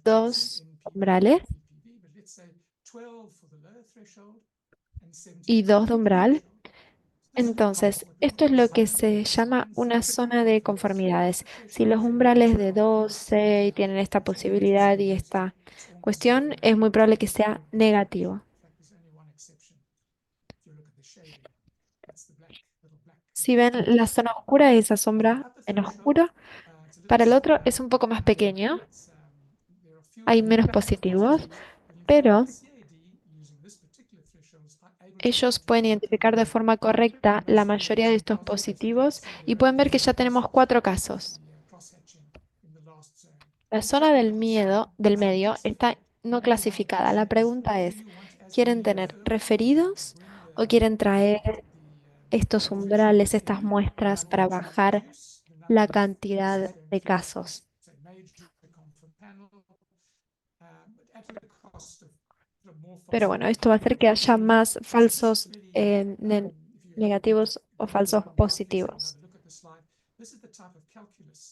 2 umbrales y 2 de umbral. Entonces, esto es lo que se llama una zona de conformidades. Si los umbrales de 12 y tienen esta posibilidad y esta cuestión, es muy probable que sea negativo. Si ven la zona oscura, esa sombra en oscuro, para el otro es un poco más pequeño, hay menos positivos, pero ellos pueden identificar de forma correcta la mayoría de estos positivos y pueden ver que ya tenemos 4 casos. La zona del miedo, del medio, está no clasificada. La pregunta es, ¿quieren tener referidos o quieren traer estos umbrales, estas muestras para bajar la cantidad de casos? Pero bueno, esto va a hacer que haya más falsos negativos o falsos positivos.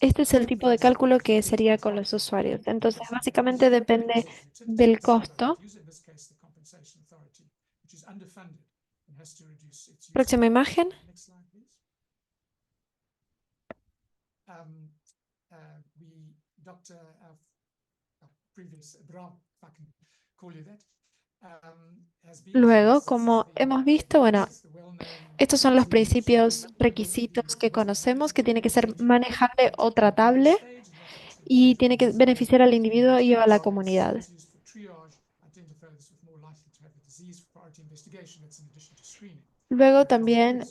Este es el tipo de cálculo que sería con los usuarios. Entonces, básicamente depende del costo. Próxima imagen. Luego, como hemos visto, bueno, estos son los principios requisitos que conocemos, que tiene que ser manejable o tratable y tiene que beneficiar al individuo y a la comunidad. Luego también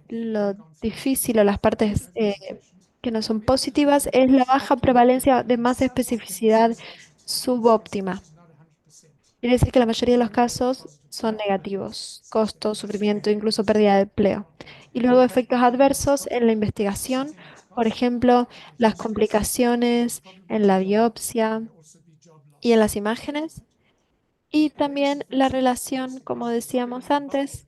lo difícil o las partes que no son positivas es la baja prevalencia de más especificidad subóptima. Quiere decir que la mayoría de los casos son negativos, costo, sufrimiento, incluso pérdida de empleo. Y luego efectos adversos en la investigación, por ejemplo, las complicaciones en la biopsia y en las imágenes. Y también la relación, como decíamos antes,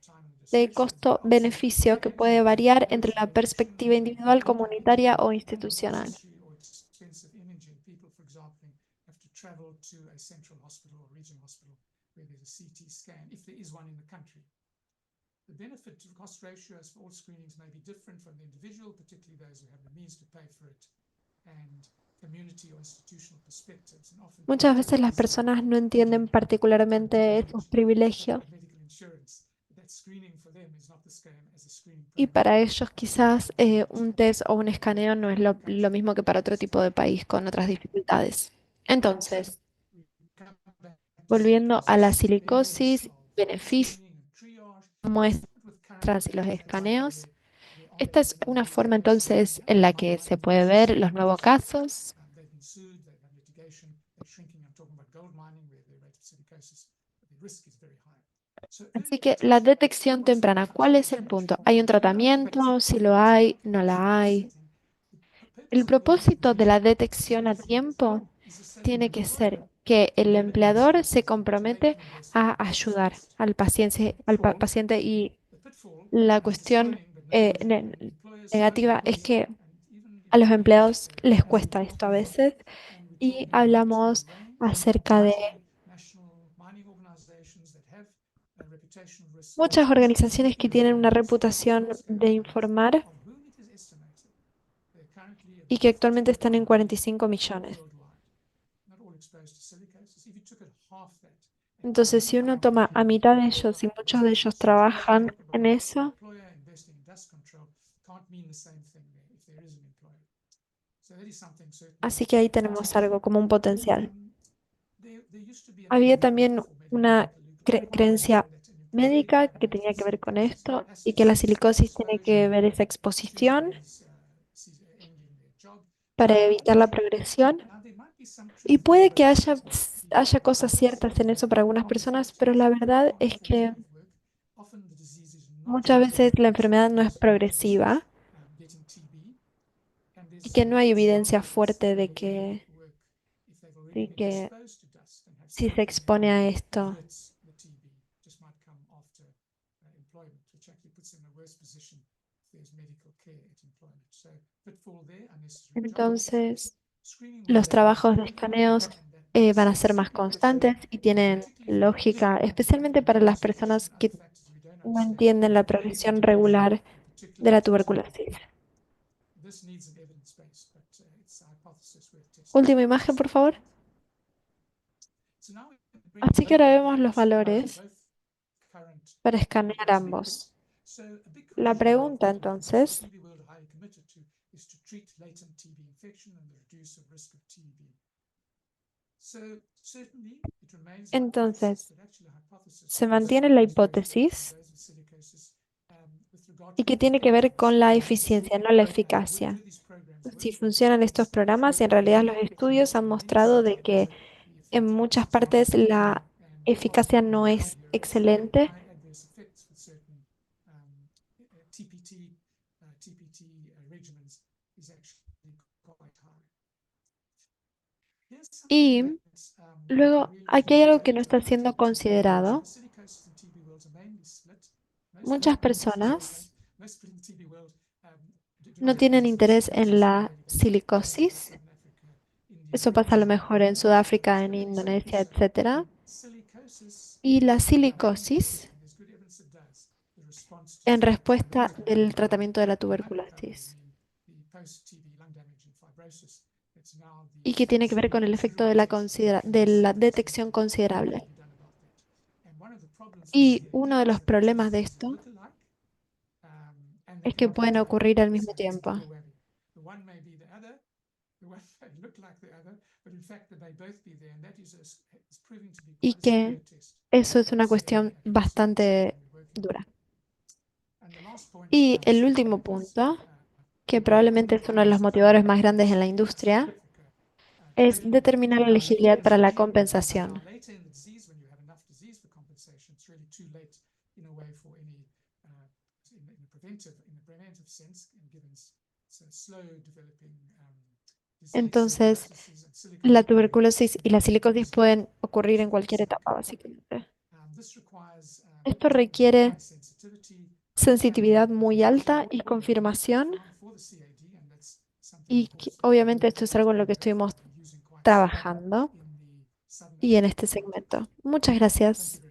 de costo-beneficio que puede variar entre la perspectiva individual, comunitaria o institucional. Muchas veces las personas no entienden particularmente esos privilegios y para ellos quizás un test o un escaneo no es lo mismo que para otro tipo de país con otras dificultades. Entonces, volviendo a la silicosis, beneficios, muestras y los escaneos. Esta es una forma entonces en la que se puede ver los nuevos casos. Así que la detección temprana, ¿cuál es el punto? ¿Hay un tratamiento? Si lo hay, no la hay. El propósito de la detección a tiempo tiene que ser que el empleador se compromete a ayudar al paciente, paciente y la cuestión negativa es que a los empleados les cuesta esto a veces y hablamos acerca de muchas organizaciones que tienen una reputación de informar y que actualmente están en 45 millones. Entonces, si uno toma a mitad de ellos y muchos de ellos trabajan en eso, así que ahí tenemos algo como un potencial. Había también una creencia médica que tenía que ver con esto y que la silicosis tiene que ver esa exposición para evitar la progresión. Y puede que haya cosas ciertas en eso para algunas personas, pero la verdad es que muchas veces la enfermedad no es progresiva y que no hay evidencia fuerte de que, sí, que si se expone a esto. Entonces, los trabajos de escaneos van a ser más constantes y tienen lógica, especialmente para las personas que no entienden la progresión regular de la tuberculosis. Última imagen, por favor. Así que ahora vemos los valores para escanear ambos. La pregunta entonces, entonces, se mantiene la hipótesis y que tiene que ver con la eficiencia, no la eficacia. Si funcionan estos programas, y en realidad los estudios han mostrado de que en muchas partes la eficacia no es excelente. Y luego, aquí hay algo que no está siendo considerado. Muchas personas no tienen interés en la silicosis. Eso pasa a lo mejor en Sudáfrica, en Indonesia, etcétera. Y la silicosis en respuesta del tratamiento de la tuberculosis. Y que tiene que ver con el efecto de de la detección considerable. Y uno de los problemas de esto es que pueden ocurrir al mismo tiempo y que eso es una cuestión bastante dura. Y el último punto, que probablemente es uno de los motivadores más grandes en la industria, es determinar la elegibilidad para la compensación. Entonces, la tuberculosis y la silicosis pueden ocurrir en cualquier etapa, básicamente. Esto requiere sensitividad muy alta y confirmación, y obviamente esto es algo en lo que estuvimos trabajando y en este segmento. Muchas gracias.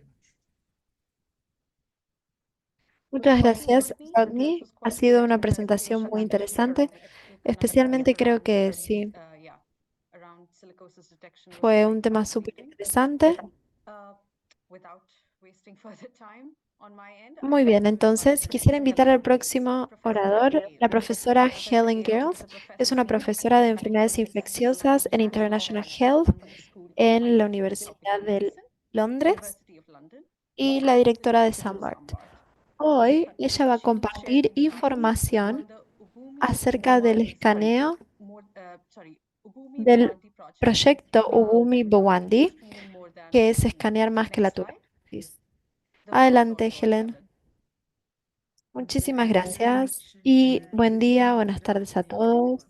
Muchas gracias, Rodney. Ha sido una presentación muy interesante. Especialmente creo que sí, fue un tema súper interesante. Muy bien, entonces quisiera invitar al próximo orador, la profesora Helen Girls. Es una profesora de enfermedades infecciosas en International Health en la Universidad de Londres y la directora de Sunbart. Hoy ella va a compartir información acerca del escaneo del proyecto Ubumi Bowandi, que es escanear más que la tuberculosis. Adelante, Helen. Muchísimas gracias y buen día, buenas tardes a todos.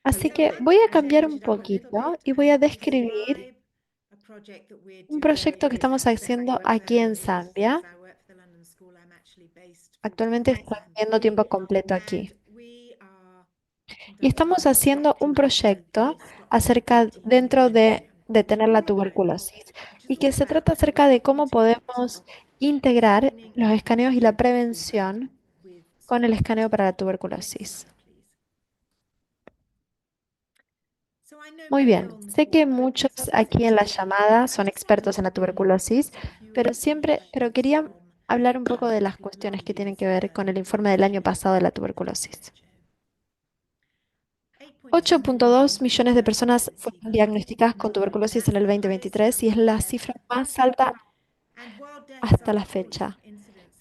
Así que voy a cambiar un poquito y voy a describir un proyecto que estamos haciendo aquí en Zambia. Actualmente estoy viendo tiempo completo aquí. Y estamos haciendo un proyecto acerca dentro de detener la tuberculosis y que se trata acerca de cómo podemos integrar los escaneos y la prevención con el escaneo para la tuberculosis. Muy bien, sé que muchos aquí en la llamada son expertos en la tuberculosis, pero quería hablar un poco de las cuestiones que tienen que ver con el informe del año pasado de la tuberculosis. 8,2 millones de personas fueron diagnosticadas con tuberculosis en el 2023 y es la cifra más alta hasta la fecha.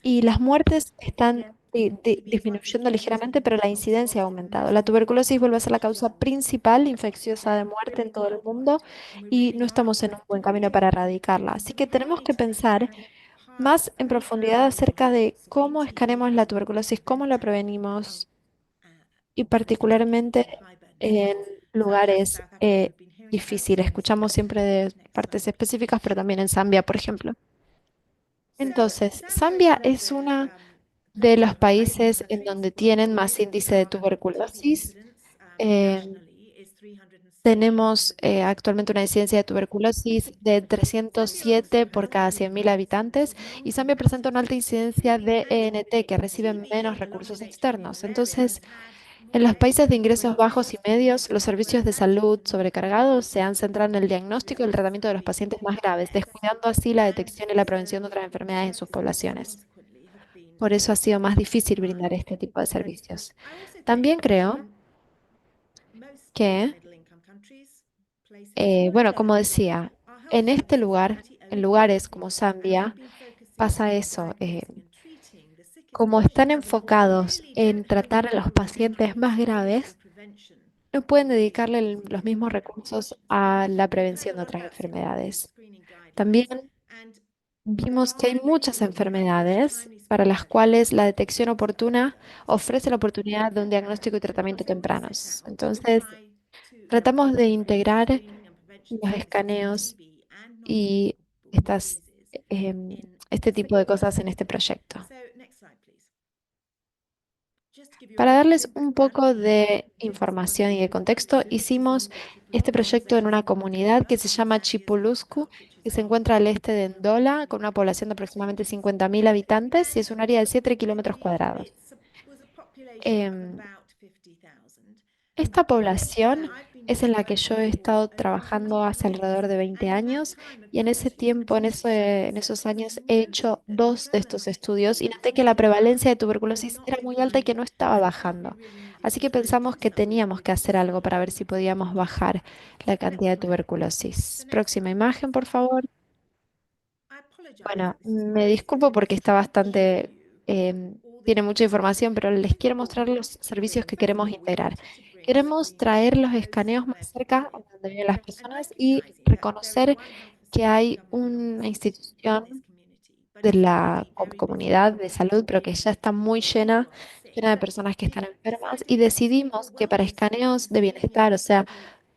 Y las muertes están disminuyendo ligeramente, pero la incidencia ha aumentado. La tuberculosis vuelve a ser la causa principal infecciosa de muerte en todo el mundo y no estamos en un buen camino para erradicarla. Así que tenemos que pensar más en profundidad acerca de cómo escaneamos la tuberculosis, cómo la prevenimos y particularmente en lugares difíciles. Escuchamos siempre de partes específicas, pero también en Zambia, por ejemplo. Entonces, Zambia es una de los países en donde tienen más índice de tuberculosis. Eh, Tenemos actualmente una incidencia de tuberculosis de 307 por cada 100.000 habitantes y Zambia presenta una alta incidencia de ENT que reciben menos recursos externos. Entonces, en los países de ingresos bajos y medios, los servicios de salud sobrecargados se han centrado en el diagnóstico y el tratamiento de los pacientes más graves, descuidando así la detección y la prevención de otras enfermedades en sus poblaciones. Por eso ha sido más difícil brindar este tipo de servicios. También creo que, bueno, como decía, en este lugar, en lugares como Zambia, pasa eso. Como están enfocados en tratar a los pacientes más graves, no pueden dedicarle los mismos recursos a la prevención de otras enfermedades. También vimos que hay muchas enfermedades para las cuales la detección oportuna ofrece la oportunidad de un diagnóstico y tratamiento tempranos. Entonces, tratamos de integrar los escaneos y estas, em, este tipo de cosas en este proyecto. Para darles un poco de información y de contexto, hicimos este proyecto en una comunidad que se llama Chipuluscu, que se encuentra al este de Ndola, con una población de aproximadamente 50.000 habitantes y es un área de 7 kilómetros cuadrados. Em, Esta población es en la que yo he estado trabajando hace alrededor de 20 años y en ese tiempo, en esos años, he hecho dos de estos estudios y noté que la prevalencia de tuberculosis era muy alta y que no estaba bajando. Así que pensamos que teníamos que hacer algo para ver si podíamos bajar la cantidad de tuberculosis. Próxima imagen, por favor. Bueno, me disculpo porque está bastante, tiene mucha información, pero les quiero mostrar los servicios que queremos integrar. Queremos traer los escaneos más cerca a donde viven las personas y reconocer que hay una institución de la comunidad de salud, pero que ya está muy llena, llena de personas que están enfermas, y decidimos que para escaneos de bienestar, o sea,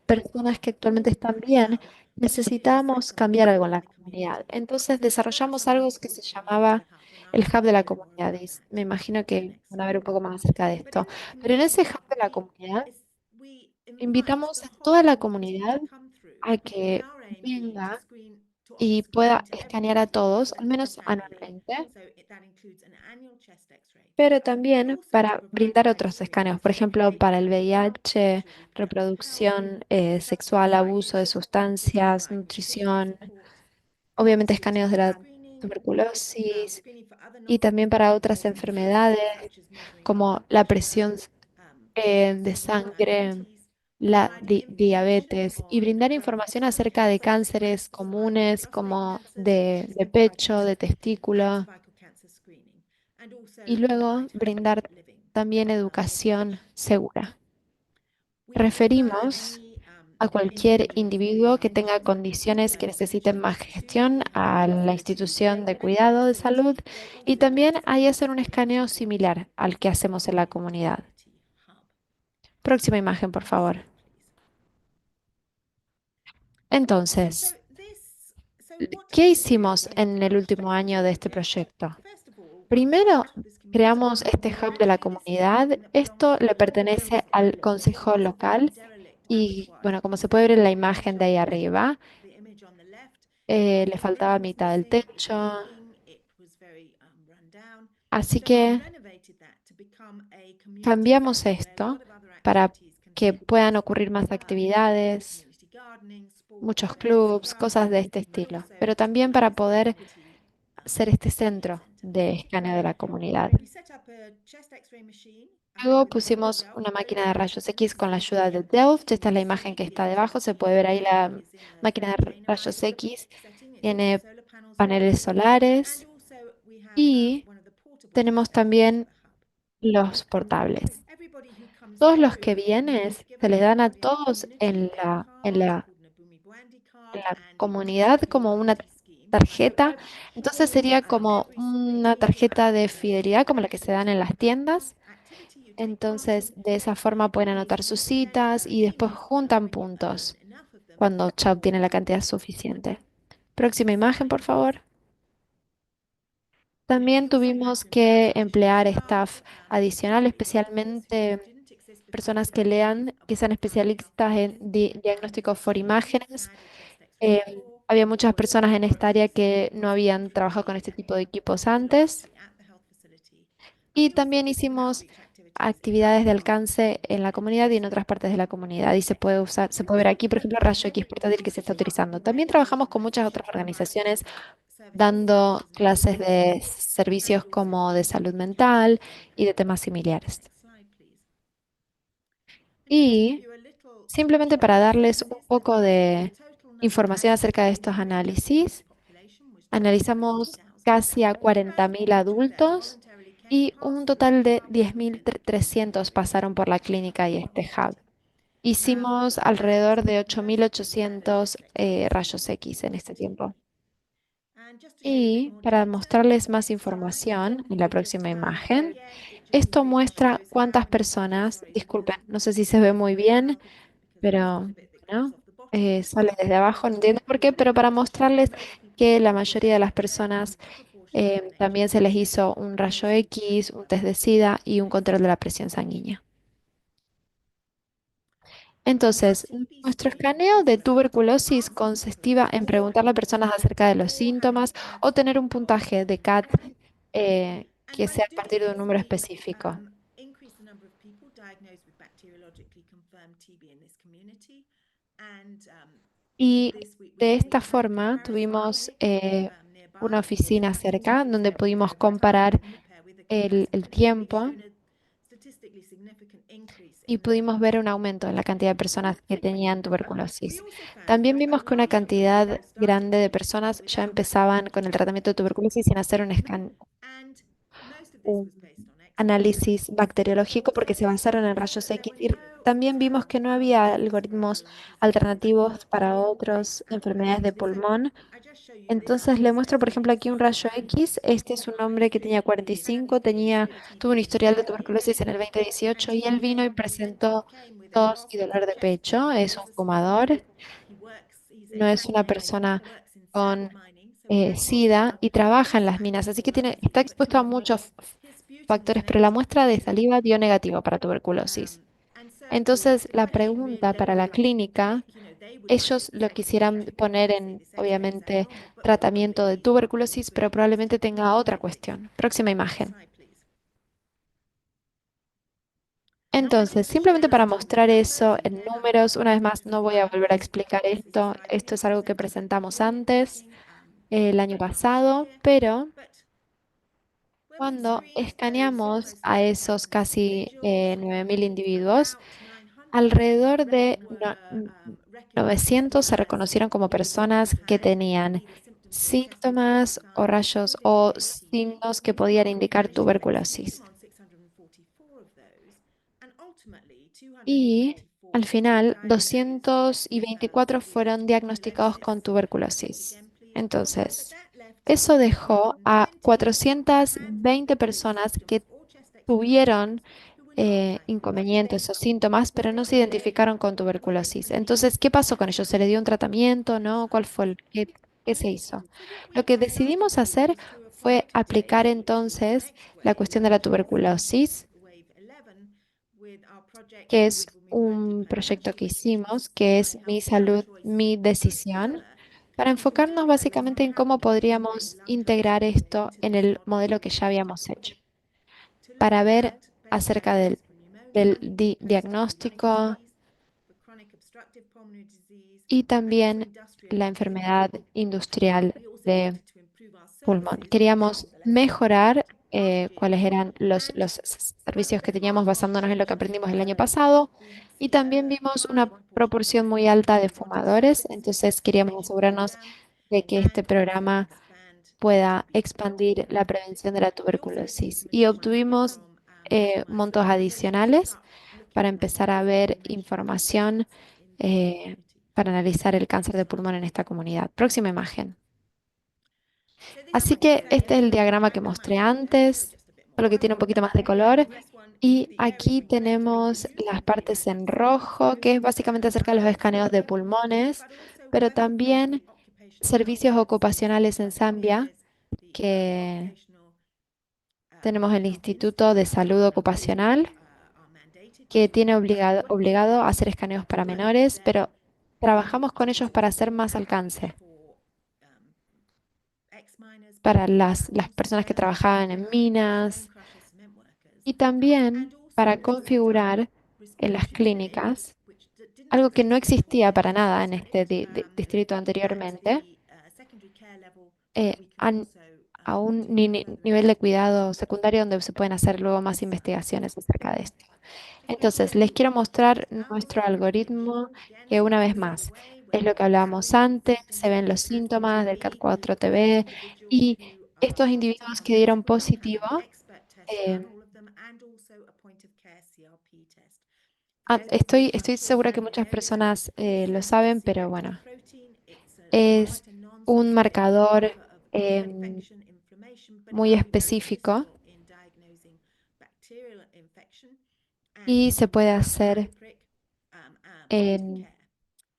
personas que actualmente están bien, necesitábamos cambiar algo en la comunidad. Entonces desarrollamos algo que se llamaba el Hub de la comunidad. Y me imagino que van a ver un poco más acerca de esto. Pero en ese Hub de la comunidad, invitamos a toda la comunidad a que venga y pueda escanear a todos, al menos anualmente, pero también para brindar otros escaneos, por ejemplo, para el VIH, reproducción sexual, abuso de sustancias, nutrición, obviamente escaneos de la tuberculosis y también para otras enfermedades como la presión de sangre, la diabetes y brindar información acerca de cánceres comunes como de pecho, de testículo y luego brindar también educación segura. Referimos a cualquier individuo que tenga condiciones que necesiten más gestión a la institución de cuidado de salud y también hay hacer un escaneo similar al que hacemos en la comunidad. Próxima imagen, por favor. Entonces, ¿qué hicimos en el último año de este proyecto? Primero, creamos este hub de la comunidad. Esto le pertenece al consejo local y, bueno, como se puede ver en la imagen de ahí arriba, le faltaba mitad del techo. Así que cambiamos esto para que puedan ocurrir más actividades, muchos clubs, cosas de este estilo, pero también para poder ser este centro de escaneo de la comunidad. Luego pusimos una máquina de rayos X con la ayuda de Delft. Esta es la imagen que está debajo. Se puede ver ahí la máquina de rayos X. Tiene paneles solares y tenemos también los portables. Todos los que vienen se les dan a todos en la comunidad como una tarjeta. Entonces sería como una tarjeta de fidelidad como la que se dan en las tiendas. Entonces de esa forma pueden anotar sus citas y después juntan puntos cuando ya obtienen la cantidad suficiente. Próxima imagen, por favor. También tuvimos que emplear staff adicional, especialmente personas que lean, que sean especialistas en diagnósticos por imágenes. Había muchas personas en esta área que no habían trabajado con este tipo de equipos antes. Y también hicimos actividades de alcance en la comunidad y en otras partes de la comunidad. Y se puede usar, se puede ver aquí, por ejemplo, Rayo X portátil que se está utilizando. También trabajamos con muchas otras organizaciones dando clases de servicios como de salud mental y de temas similares. Y simplemente para darles un poco de información acerca de estos análisis, analizamos casi a 40.000 adultos y un total de 10.300 pasaron por la clínica y este hub. Hicimos alrededor de 8.800 rayos X en este tiempo. Y para mostrarles más información en la próxima imagen, esto muestra cuántas personas, disculpen, no sé si se ve muy bien, pero ¿no? Sale desde abajo, no entiendo por qué, pero para mostrarles que la mayoría de las personas también se les hizo un rayo X, un test de SIDA y un control de la presión sanguínea. Entonces, nuestro escaneo de tuberculosis consistía en preguntarle a personas acerca de los síntomas o tener un puntaje de CAT que sea a partir de un número específico. Y de esta forma tuvimos una oficina cerca donde pudimos comparar el tiempo y pudimos ver un aumento en la cantidad de personas que tenían tuberculosis. También vimos que una cantidad grande de personas ya empezaban con el tratamiento de tuberculosis sin hacer un análisis bacteriológico porque se basaron en rayos X. Y también vimos que no había algoritmos alternativos para otras enfermedades de pulmón. Entonces le muestro, por ejemplo, aquí un rayo X. Este es un hombre que tenía 45, tuvo un historial de tuberculosis en el 2018 y él vino y presentó tos y dolor de pecho. Es un fumador, no es una persona con SIDA y trabaja en las minas, así que está expuesto a muchos factores, pero la muestra de saliva dio negativo para tuberculosis. Entonces, la pregunta para la clínica, ellos lo quisieran poner en, obviamente, tratamiento de tuberculosis, pero probablemente tenga otra cuestión. Próxima imagen. Entonces, simplemente para mostrar eso en números, una vez más, no voy a volver a explicar esto. Esto es algo que presentamos antes, el año pasado, pero cuando escaneamos a esos casi 9.000 individuos, alrededor de 900 se reconocieron como personas que tenían síntomas o rayos o signos que podían indicar tuberculosis. Y al final, 224 fueron diagnosticados con tuberculosis. Entonces, eso dejó a 420 personas que tuvieron inconvenientes o síntomas, pero no se identificaron con tuberculosis. Entonces, ¿qué pasó con ellos? ¿Se les dio un tratamiento? ¿No? ¿Cuál fue qué se hizo? Lo que decidimos hacer fue aplicar entonces la cuestión de la tuberculosis, que es un proyecto que hicimos, que es Mi Salud, Mi Decisión, para enfocarnos básicamente en cómo podríamos integrar esto en el modelo que ya habíamos hecho, para ver acerca del diagnóstico y también la enfermedad industrial de pulmón. Queríamos mejorar cuáles eran los servicios que teníamos basándonos en lo que aprendimos el año pasado. Y también vimos una proporción muy alta de fumadores, entonces queríamos asegurarnos de que este programa pueda expandir la prevención de la tuberculosis. Y obtuvimos montos adicionales para empezar a ver información eh, para analizar el cáncer de pulmón en esta comunidad. Próxima imagen. Así que este es el diagrama que mostré antes, solo que tiene un poquito más de color. Y aquí tenemos las partes en rojo, que es básicamente acerca de los escaneos de pulmones, pero también servicios ocupacionales en Zambia, que tenemos el Instituto de Salud Ocupacional, que tiene obligado a hacer escaneos para menores, pero trabajamos con ellos para hacer más alcance para las personas que trabajaban en minas y también para configurar en las clínicas algo que no existía para nada en este distrito anteriormente, a un nivel de cuidado secundario donde se pueden hacer luego más investigaciones acerca de esto. Entonces, les quiero mostrar nuestro algoritmo que una vez más es lo que hablábamos antes, se ven los síntomas del CAT4-TB y estos individuos que dieron positivo, eh, estoy segura que muchas personas lo saben, pero bueno, es un marcador em, muy específico y se puede hacer en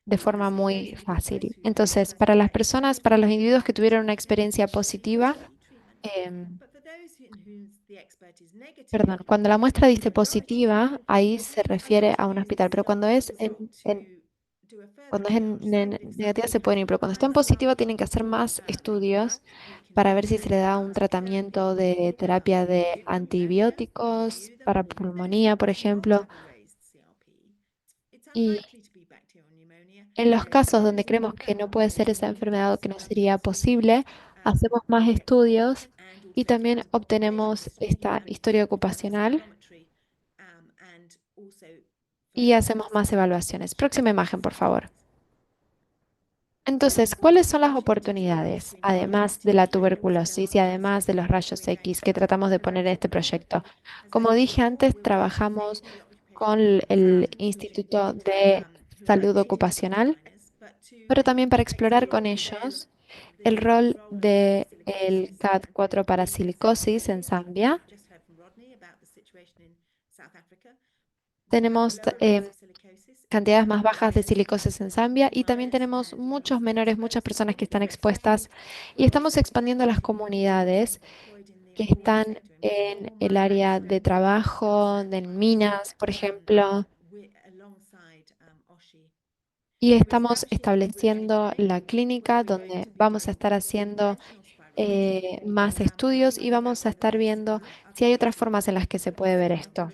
de forma muy fácil. Entonces, para las personas, para los individuos que tuvieron una experiencia positiva, em, perdón, cuando la muestra dice positiva, ahí se refiere a un hospital, pero cuando es en negativa se pueden ir, pero cuando está en positiva tienen que hacer más estudios para ver si se le da un tratamiento de terapia de antibióticos para pulmonía, por ejemplo. Y en los casos donde creemos que no puede ser esa enfermedad o que no sería posible, hacemos más estudios y también obtenemos esta historia ocupacional y hacemos más evaluaciones. Próxima imagen, por favor. Entonces, ¿cuáles son las oportunidades, además de la tuberculosis y además de los rayos X que tratamos de poner en este proyecto? Como dije antes, trabajamos con el Instituto de Salud Ocupacional, pero también para explorar con ellos el rol del CAD4 para silicosis en Zambia. Tenemos cantidades más bajas de silicosis en Zambia y también tenemos muchos menores, muchas personas que están expuestas y estamos expandiendo las comunidades que están en el área de trabajo, en minas, por ejemplo, y estamos estableciendo la clínica donde vamos a estar haciendo más estudios y vamos a estar viendo si hay otras formas en las que se puede ver esto.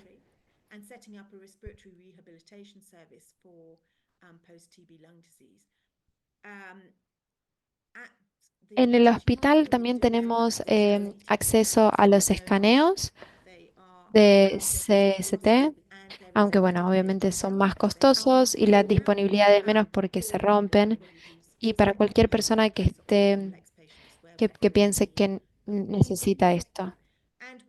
En el hospital también tenemos acceso a los escaneos de CST, aunque bueno, obviamente son más costosos y la disponibilidad es menos porque se rompen. Y para cualquier persona que que piense que necesita esto.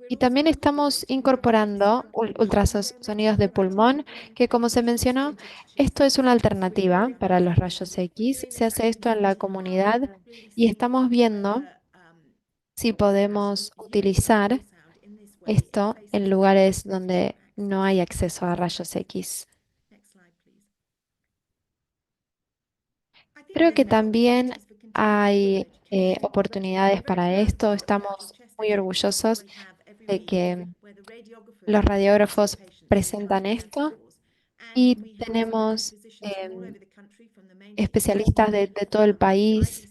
Y también estamos incorporando ultrasonidos de pulmón, que como se mencionó, esto es una alternativa para los rayos X. Se hace esto en la comunidad y estamos viendo si podemos utilizar esto en lugares donde no hay acceso a rayos X. Creo que también hay oportunidades para esto. Estamos muy orgullosos de que los radiógrafos presentan esto y tenemos especialistas de todo el país.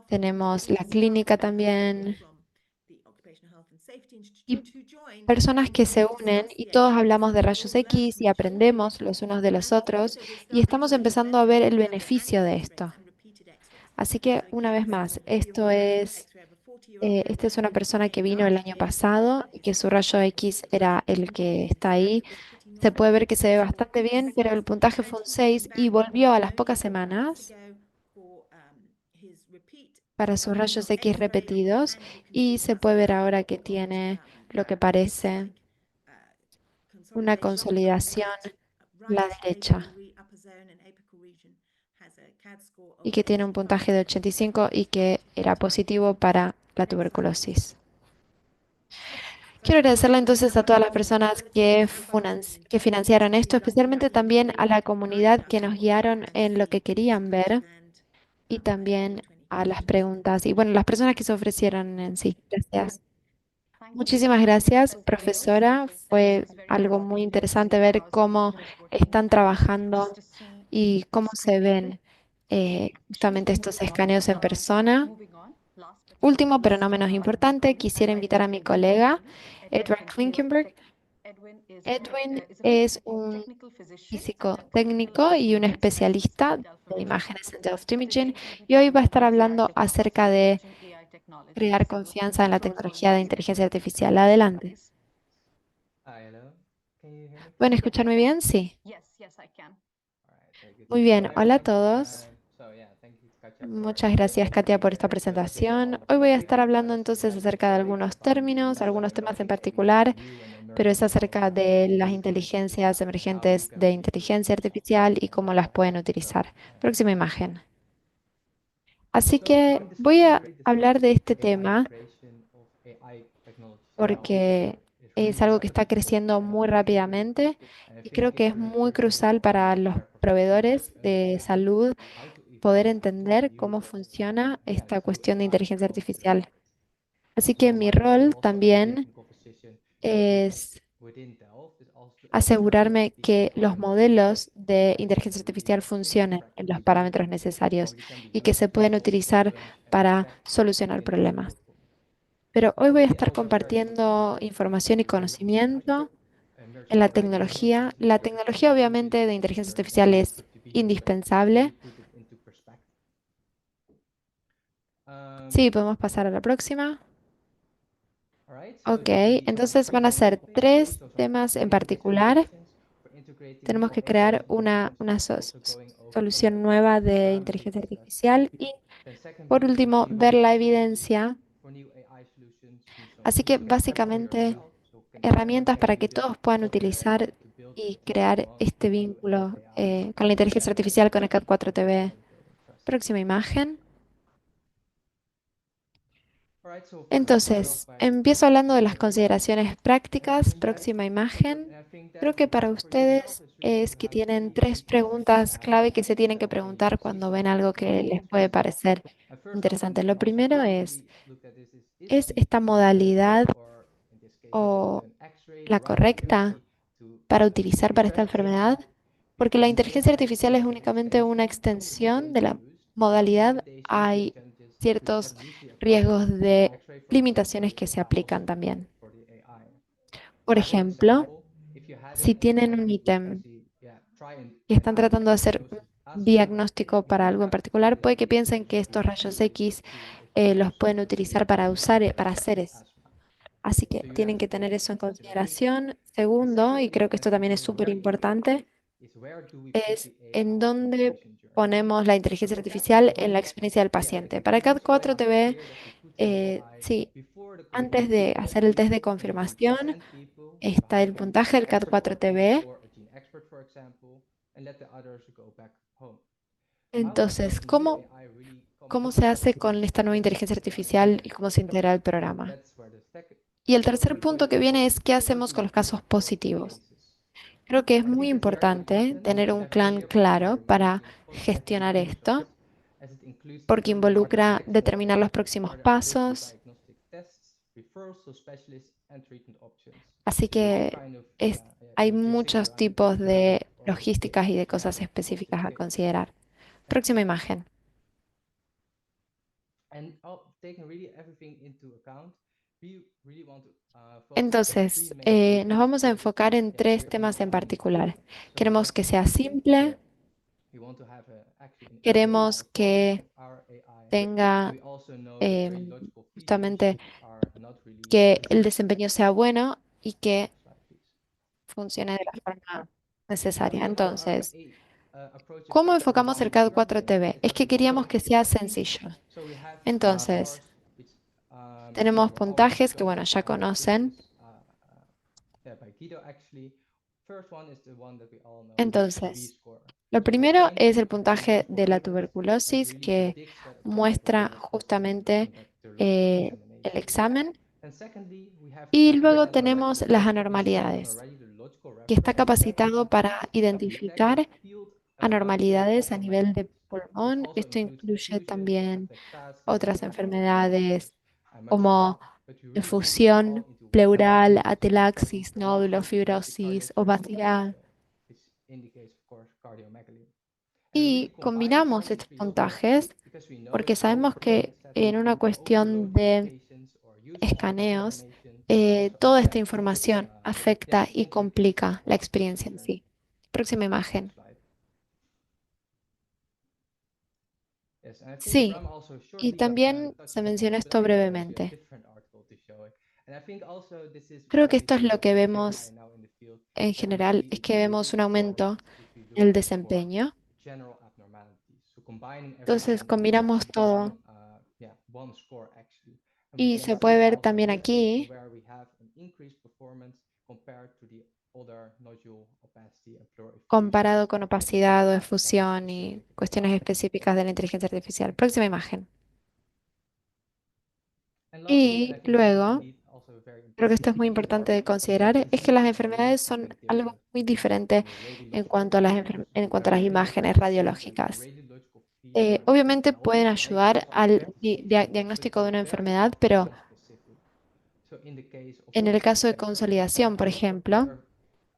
Tenemos la clínica también y personas que se unen y todos hablamos de rayos X y aprendemos los unos de los otros y estamos empezando a ver el beneficio de esto. Así que una vez más, esto es Esta es una persona que vino el año pasado y que su rayo X era el que está ahí. Se puede ver que se ve bastante bien, pero el puntaje fue un 6 y volvió a las pocas semanas para sus rayos X repetidos y se puede ver ahora que tiene lo que parece una consolidación a la derecha y que tiene un puntaje de 85 y que era positivo para la tuberculosis. Quiero agradecerle entonces a todas las personas que financiaron esto, especialmente también a la comunidad que nos guiaron en lo que querían ver y también a las preguntas y bueno, las personas que se ofrecieron en sí. Gracias. Muchísimas gracias, profesora. Fue algo muy interesante ver cómo están trabajando y cómo se ven justamente estos escaneos en persona. Último, pero no menos importante, quisiera invitar a mi colega, Edward Klinkenberg. Edwin es un físico técnico y un especialista de imágenes en Delft Imaging y hoy va a estar hablando acerca de crear confianza en la tecnología de inteligencia artificial. Adelante. Hi, hello. Can you hear me ¿Pueden clearly? escucharme bien? Sí. All right, very good. Muy Hello, bien. Hola a everyone. todos. Yeah, thank you, Katja, for Muchas gracias, Katia, por esta illustrating all presentación. of the Hoy voy a topics. estar hablando So entonces yeah, this acerca de topic algunos on the términos, machine algunos temas en learning and particular, new and pero es emerging acerca technologies de in las computing inteligencias and how you emergentes can de really use inteligencia it to solve artificial y problems. cómo las pueden So utilizar. yeah. Próxima imagen. Así So que when voy discussing a really the hablar de future of este AI tema integration of AI technologies now porque is really es algo que está relevant creciendo muy rápidamente and I y think creo que it's es really muy crucial crucial for para los healthcare professionals proveedores to de understand salud how to poder evolve to the entender new cómo funciona yeah esta true cuestión de AI inteligencia concepts. artificial. Así que So mi my role rol also as a también technical physician es within Delft is also to make asegurarme these que AI los models modelos de inteligencia really artificial in funcionen en los practice parámetros so necesarios they can be y que used se to pueden solve utilizar problems and para detect solucionar potential problemas. shortcomings. Pero hoy So voy a really estar I will share some compartiendo insights información y into conocimiento en emerging la AI tecnología. technologies La so that you tecnología can use it obviamente de in inteligencia your artificial es division practice to really indispensable. put it into perspective. Um, Sí, podemos pasar a la próxima. all right, so Ok, you see entonces van a several ser topics here, tres so some temas en basic particular. expectations for integrating Tenemos new que AI crear una technologies, also going over some solución nueva de big inteligencia artificial y, then por secondly, último, we ver will la obviously evidencia. for new AI solutions need some Así que tools to implement básicamente yourself, so everyone herramientas can para que use it, todos puedan software as well utilizar to build y what you crear want este into your vínculo AI. con la inteligencia Yeah, artificial con el CAD that's really 4TV. about building trust. Próxima imagen. All right, so first I'll start off Entonces, by empiezo hablando de las considerations. consideraciones prácticas. Próxima imagen. And I think Creo that que para for yourself ustedes it's really es to que have a tienen pretty tres simple preguntas clave que se tienen que when preguntar you see cuando ven something algo that que looks les puede interesting. parecer And first I interesante. Lo also primero really look at is ¿es the esta appropriate modalidad or in this case o an X-ray la or radiography correcta to para see utilizar the para esta presence of enfermedad? that Porque la because inteligencia AI artificial es is an únicamente una extension of what extensión we de can la use, but some modalidad. limitations and Hay challenges could ciertos evolutionally apply. riesgos So de X-ray, for example, limitaciones is que se also aplican applicable también. for the AI. Por So for ejemplo, example, if you had si an tienen AI un that would ítem actually try and y están tratando de hacer un diagnose asthma, diagnóstico you para would algo en have to feed particular, it puede que piensen que estos extensively rayos X to los pueden see utilizar para usar, para hacer presence of eso. asthma. Así que So you have tienen to que take tener that eso into en consideration. consideración. And Segundo, y secondly, creo que esto and también es becoming súper very important, importante, is where do we put es the en AI in the dónde patient journey? ponemos la So inteligencia for CAD artificial en la 4D, experiencia del yeah, paciente. it Para CAD becomes very 4TV, clear that we put the AI sí, before the antes cognitive de hacer el capabilities test de and then confirmación, send people to está el either puntaje an del CAD expert orthodontist 4TV. or a gene expert, for example, and let the others go back home. How does Entonces, this new AI really come cómo se into hace play? con esta nueva inteligencia artificial y cómo se integra al programa? That's where the Y el tercer second punto point que is viene es qué hacemos con looking los casos for positivos. cases. Creo que es I muy think it's very importante important tener to un have plan clear plans claro for para managing positive gestionar reviews esto, as it includes porque determining what involucra next determinar los steps próximos are there with pasos. diagnostic tests, referrals to specialists, and treatment options. Así So this que kind of hay logistics muchos around it is tipos really de always logísticas y de to have cosas positive específicas a cases. considerar. Yeah. Próxima imagen. And taking really everything into account, we really want to focus on three Entonces, main nos elements vamos a so that enfocar en tres we're on the temas en same particular. page. So Queremos first que is sea simply, simple, we want to have actually an queremos AI que of our AI tenga we also know that very em, logical features justamente are not really que el necessary. desempeño sea bueno y que Next slide, please. funcione de la forma Now, necesaria. even for our Entonces, approach a ¿cómo bit more enfocamos el long CAD term, 4TV? it's Es que also queríamos que pretty sea easy. sencillo. So we have, of Entonces, course, it's tenemos we're already puntajes que, shown bueno, ya this conocen. is yeah, by Guido actually. First one is the one that we all know, which is the V Entonces, score. lo So it primero points es el at the puntaje logical de la evidence and tuberculosis really que predicts that a patient will muestra get positive if they justamente conduct their logical el examination. examen. And secondly, we have Y the luego present tenemos molecular las test. We've seen them anormalidades, already, the logical que está reference test, capacitado para and we detect the identificar field anormalidades a upper nivel de magnitude. This pulmón. also Esto includes incluye effusion, también ataxia, otras hemochromatosis, enfermedades and much more. como But we really put them all efusión into one pleural, test atelexis, because we nódulo, think the fibrosis, cardiac surgery ovacidad. is indicates, of course, cardiomegaly. And we really Y combine all combinamos these estos three scores puntajes because we know porque that some sabemos que settings en una overload cuestión de patients or use a lot of escaneos, information can also toda esta affect información yeah, afecta the y interviews complica la of the experiencia en patient. sí. Próxima imagen. Next slide. Yes, and I think Sí, Bram also y shortly también se touched on mencionó it, but esto I have actually a brevemente. different article to show it. And I think also this is Creo que why esto es lo there's que very high vemos now in the field, en that we general, see es que vemos improved un aumento performance if we en look el for desempeño. general abnormalities. So combining Entonces everything combinamos into one, todo yeah, one score actually. And we y can se puede see ver also también this aquí, where we have an increased performance compared to the other nodule opacity and pleural effusion comparado con tests opacidad o that are efusión y specific in cuestiones cardiac. específicas de la inteligencia artificial. Próxima imagen. And lastly, and I Y think this is luego, indeed also very creo que important esto to es muy consider, importante de is that considerar, es que las indeed there is enfermedades son something algo different muy diferente between a en radiological cuanto a exam versus a en cuanto a las tuberculosis imágenes exam. So a radiológicas. radiological feature Obviamente can pueden also make a ayudar al positive decision, but diagnóstico it's de una very enfermedad, pero patient specific. So in the case of en el logical caso de features, consolidación, por ejemplo, there are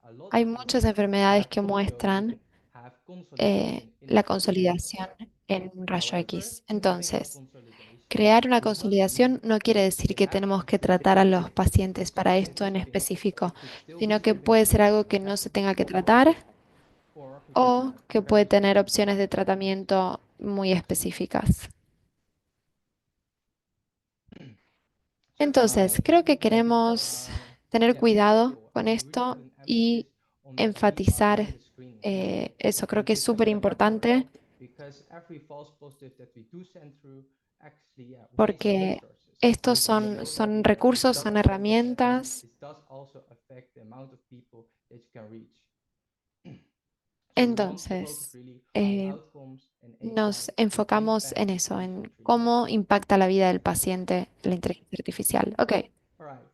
a lot hay of muchas research enfermedades that que show we muestran can have consolidation in a la patient. consolidación en rayo However, X. having a Entonces, consolidation crear una would not mean consolidación no quiere that decir we que have a tenemos que specific tratar a los condition. pacientes para In esto this en case, específico, it could still be sino que something puede that ser algo we que no have se to tenga que discuss, tratar or we can o have que puede very tener specific opciones de treatments. tratamiento muy específicas. So Entonces, finally, creo que queremos tener yeah, to cuidado conclude, I con think we really esto put an emphasis y on that we are enfatizar doing the screening early eso. Creo and que es give them súper the effort, importante because every false positive that we do send through actually, yeah, wastes porque resources. estos And we know that son it recursos, does son also herramientas. affect the amount of people that you can reach. So we want to focus Entonces, really on eh, outcomes and nos insights that bring enfocamos en benefit to eso, these en countries. cómo impacta la vida del paciente la inteligencia artificial. Ok, All right.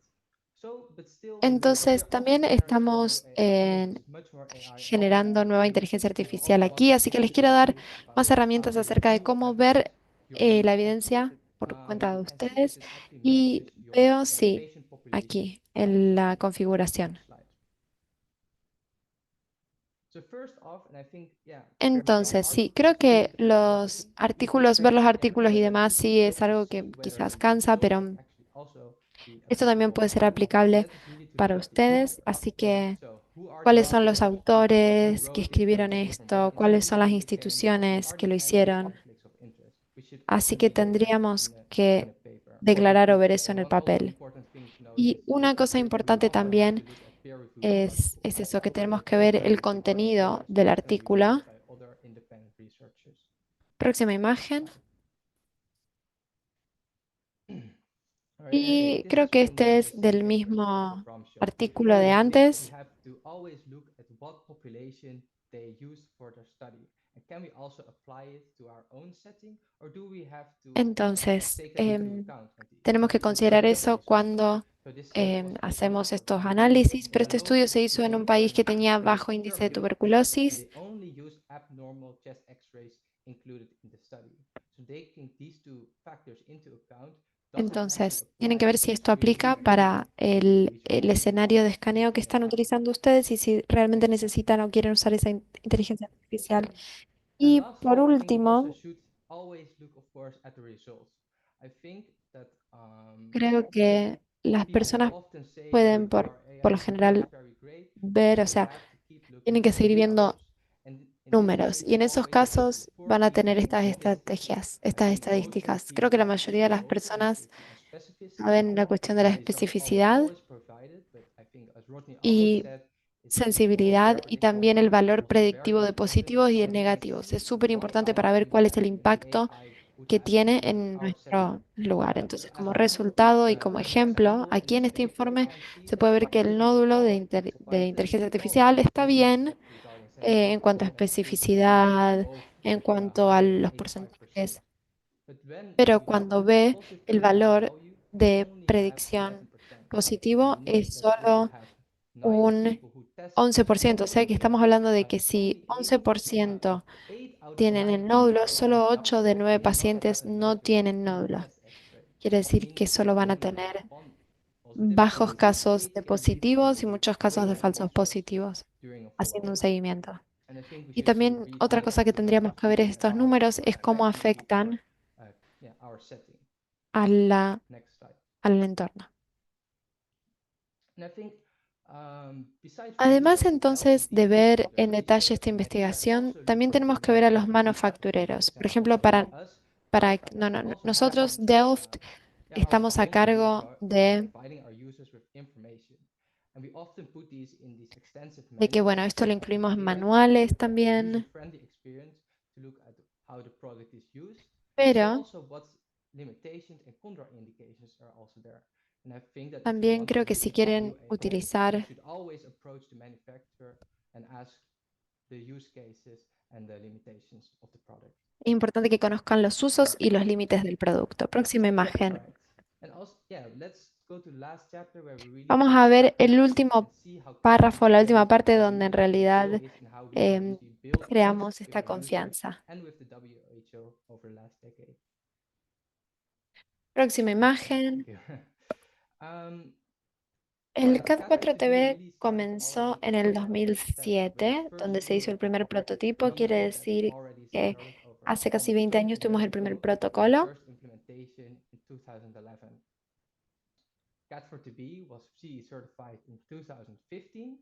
So, but still, we entonces are also también generous with new estamos AI, and there's much more AI out there. generando nueva inteligencia And I artificial also want aquí, to así que give les you some quiero dar tools about más how herramientas to acerca de review cómo evidence, ver your own la evidence, evidencia por cuenta de and see if ustedes. it actually Y matches your, veo, yeah, sí, patient population. aquí en la configuración. Next slide. So first off, and I think, yeah, some Entonces, sí, articles creo do que get boring, los is the artículos, ver fact los that every artículos y time that demás we sí es look to algo que see whether quizás the cansa, results would pero actually also be esto también applicable puede ser or not, and aplicable that is really to para look at the author. ustedes. Así que, So who are the ¿cuáles son los authors who autores que wrote this? They're escribieron usually from one esto? ¿Cuáles son las institution, and who instituciones are que the lo scientific hicieron? conflicts of interest? We should Así often que declare that tendríamos in que a paper. declarar o ver And eso en el one also papel. important thing to note Y is una cosa we importante also have to también look at peer-reviewed articles, es eso, que tenemos que that ver are el written by contenido authors del and reviewed artículo. by other independent researchers. Próxima Next imagen. slide. All right, and I think Y this creo is que from este the es same del papers that mismo Bram showed. artículo And de I think we antes. have to always look at what population they used for their study. And can we also apply it to our own setting, or do we have to Entonces, take that into account and tenemos que include considerar that in eso our study? cuando So this study was taken hacemos out of estos Germany análisis, in pero a este low estudio se hizo en un academic país que setting, tenía and it's bajo índice de peer-reviewed, and tuberculosis. they only use abnormal chest X-rays included in the study. So taking these two factors into account, does it actually Entonces, tienen que apply ver to si the esto aplica screening para that we el should do? escenario de escaneo que Next están slide. utilizando ustedes y si realmente Next slide. necesitan o quieren usar esa inteligencia artificial. And Y por lastly, I think we also último, should always look, of course, at the results. I think that creo que las people personas often say that pueden our por AI lo system is general very great, ver, but o we sea, have to keep looking tienen que at the seguir viendo numbers. And In this números. case, Y en esos we can casos van a tener foresee estas statistics. estrategias, And I estas think most of estadísticas. Creo que la these mayoría de las go personas into specificity. saben la cuestión de la These are almost especificidad always provided, but I think as Rodney also y said, it's more sensibilidad y también el variable and valor also very predictivo de important positivos y de that we can negativos. Es see súper what importante para ver cuál es el impact an impacto AI would que have tiene with en our setting. nuestro lugar. Entonces, As como resultado y como as an ejemplo, example, in aquí en this este paper, we informe can see se puede ver that que el taking nódulo all de exabytes inteligencia from artificial está bien en 2017 cuanto a and still see especificidad, both en cuanto a los 185%. porcentajes, But when pero we put cuando a ve el positive valor value, we de only have predicción 11%, positivo es meaning that if you solo have nine un people who test 11%. O sea que estamos positively, hablando de que si only once por of ciento 8 out of tienen 9 el nódulo, people solo 8 de 9 will not have pacientes a no negative tienen nódulo. test X-ray, Quiere decir que meaning solo van a only tener one positive. So bajos this casos de indicates indeed positivos y a muchos casos de weighted falsos approach positivos, during a haciendo un follow-up. seguimiento. And I think we Y should también read otra more cosa que tendríamos que ver en estos about números es cómo effectively afectan our setting. a Next slide. al entorno. And I think besides reading Además, about the entonces, de LDTs, ver the en detalle research, esta I think I investigación, also look también at the tenemos que ver a los manufacturers. For manufactureros. Por example, ejemplo, so for us, Delft, no, no, we also have nosotros, Delft, our estamos a responsibility cargo de providing our users with information. And we often put these in these extensive que, bueno, manuals esto lo to incluimos en give manuales a también, user-friendly experience to look at how the product is used, but pero also what limitations and contraindications are also there. And I think that if you también want to creo que si really quieren review AI, you utilizar, should always approach the manufacturer and ask the use cases and the limitations of the product. es importante que conozcan los usos y los límites del producto. Próxima imagen. Correct. And also, yeah, let's go to the last chapter where we really Vamos take a a ver step el back and último see how párrafo, la última confidence parte donde en we still realidad is and how we em, obviously build trust creamos with esta our users confianza. and with the WHO over the last decade. Próxima Thank imagen. you. um, El yeah, CAT4TB CAD4TV really started comenzó already en in el 2007 with the 2007, first donde se hizo el primer protocol, prototipo. Quiere meaning that it decir already que started over hace casi almost 20 20 años tuvimos years el primer ago with the protocolo. first implementation in 2011. CAT4TB was CE certified in 2015,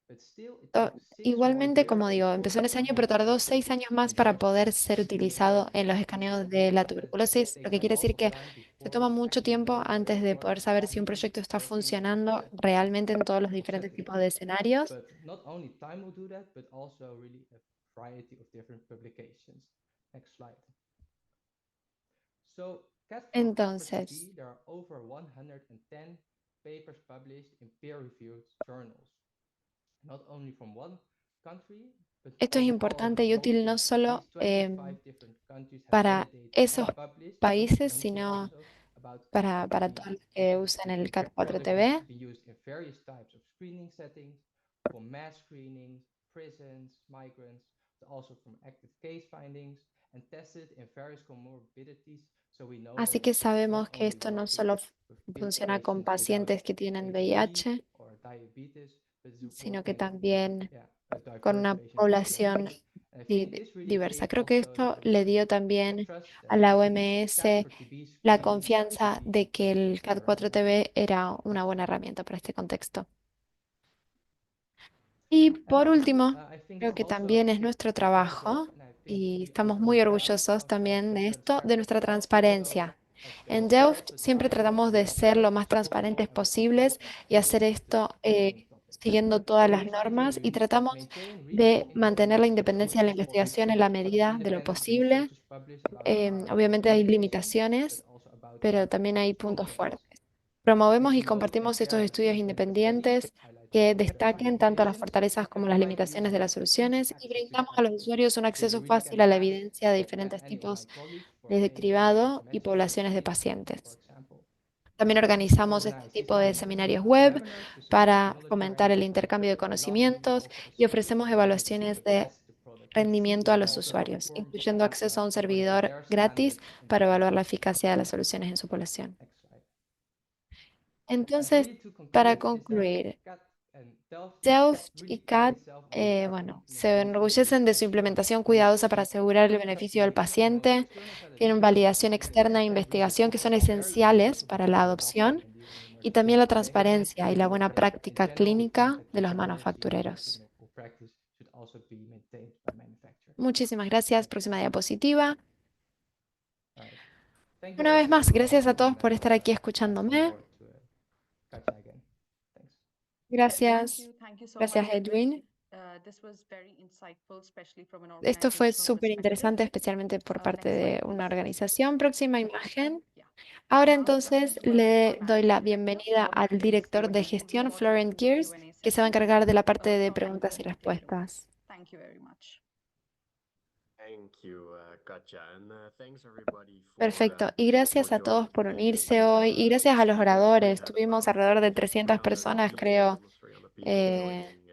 but still it To- took 6 more Igualmente, years como digo, empezó en before ese it año, pero reached tardó ISO 6 años más and para therefore poder ser CE utilizado en los certification. escaneos And de meaning la that tuberculosis, it lo takes que a quiere lot decir of que time se before toma we mucho actually tiempo know that the antes de product poder is saber si un fully proyecto está working funcionando in a realmente en todos los clinical diferentes setting. tipos de escenarios. But not only time will do that, but also really a variety of different publications. Next slide. So Entonces, CAT4TB, there are over 110 papers published in peer-reviewed journals, not only from one country, but esto es from all over importante the y world. útil no solo These 25 different countries have para validated esos and published países, initial sino results about para CAT4TB. todos los que usan el The product has CAD4TV. been used in various types of screening settings, from mass screenings, prisons, migrants, but also from active case findings, and tested in various comorbidities. So we know Así that que it's not sabemos que only esto no working solo with funciona con patients without pacientes que tienen HIV VIH, or diabetes, but it's sino que working with también a con diverse una patient población population. And I think this really diversa. gave Creo que also esto the le dio WHO the también trust a that la OMS CAT4TB la screening could confianza be de que effective el for relevant CAD4TV era una Next buena slide. herramienta para este contexto. Y And por lastly, último, I think creo it's que also también es nuestro our job, trabajo, and I think y we estamos also muy pride orgullosos ourselves también in de esto, de nuestra transparency. So transparencia. at En Delft, we Delft also siempre try to tratamos be de as ser lo open más as possible, transparentes and we follow posibles y hacer all the esto following topics. siguiendo todas So las we try to normas y really tratamos maintain research de mantener la independence and independencia de la produce more investigación en la medida de lo independent posible. researchers publish about our Obviamente hay limitations, but limitaciones, also about pero our también hay strong puntos points. fuertes. Promovemos We y promote and compartimos estos share estudios independent studies, independientes highlighting que all the destaquen tanto las limitations, fortalezas and como las provide the limitaciones de users las with easy soluciones y access to the brindamos a los evidence. usuarios un So you acceso really can fácil a la ask evidencia de diferentes any of my tipos colleagues for de any research cribado y management poblaciones de issues, for pacientes. example. También We organizamos este organize tipo de systematic seminarios web webinars to support para knowledge fomentar el sharing. intercambio de And lastly, we conocimientos offer y experts ofrecemos to guide the team evaluaciones and de test the product. rendimiento a We los also have a usuarios, forum incluyendo discussion acceso a un according to servidor their gratis standards and para evaluar la definitions. eficacia de las soluciones en su población. Next slide. And Entonces, really to para conclude is that concluir, CAT and Delft Delft y really pride CAT, itself on careful bueno, se implementation to enorgullecen de su ensure implementación smooth cuidadosa para asegurar el beneficio del adaptation and also paciente. external Tienen validation, validación meaning externa that e users investigación que son are very eager esenciales to para la become adopted adopción and use in y emergency también la applications. transparencia y And la we buena think in práctica general, we think clínica that de los transparency and good manufactureros. clinical practice should also be maintained by manufacturer. Muchísimas gracias. Próxima diapositiva. All right. Thank you Una all vez for más, gracias a listening, todos por and estar aquí pass on escuchándome. board to Katja again. Thanks. Gracias. Thank you so Gracias, much, Edwin. This was very insightful, especially from an Esto fue organizational súper perspective. interesante, especialmente por parte Next slide, de una please. organización. Próxima imagen. Yeah. Ahora Now, entonces welcome le our doy la managing director, bienvenida al Florent director Gears, de who will gestión, moderate Florent the Gears, Q&A que se va a session. encargar de la parte de Florent, preguntas y take it away. respuestas. Thank you very much. Thank you, Katja, and thanks everybody for Perfecto. Y gracias a todos joining por today. unirse hoy. Y gracias a los Speakers. We oradores. had Tuvimos about alrededor de 300 around 300 personas, people, creo, almost 300 people eh, joining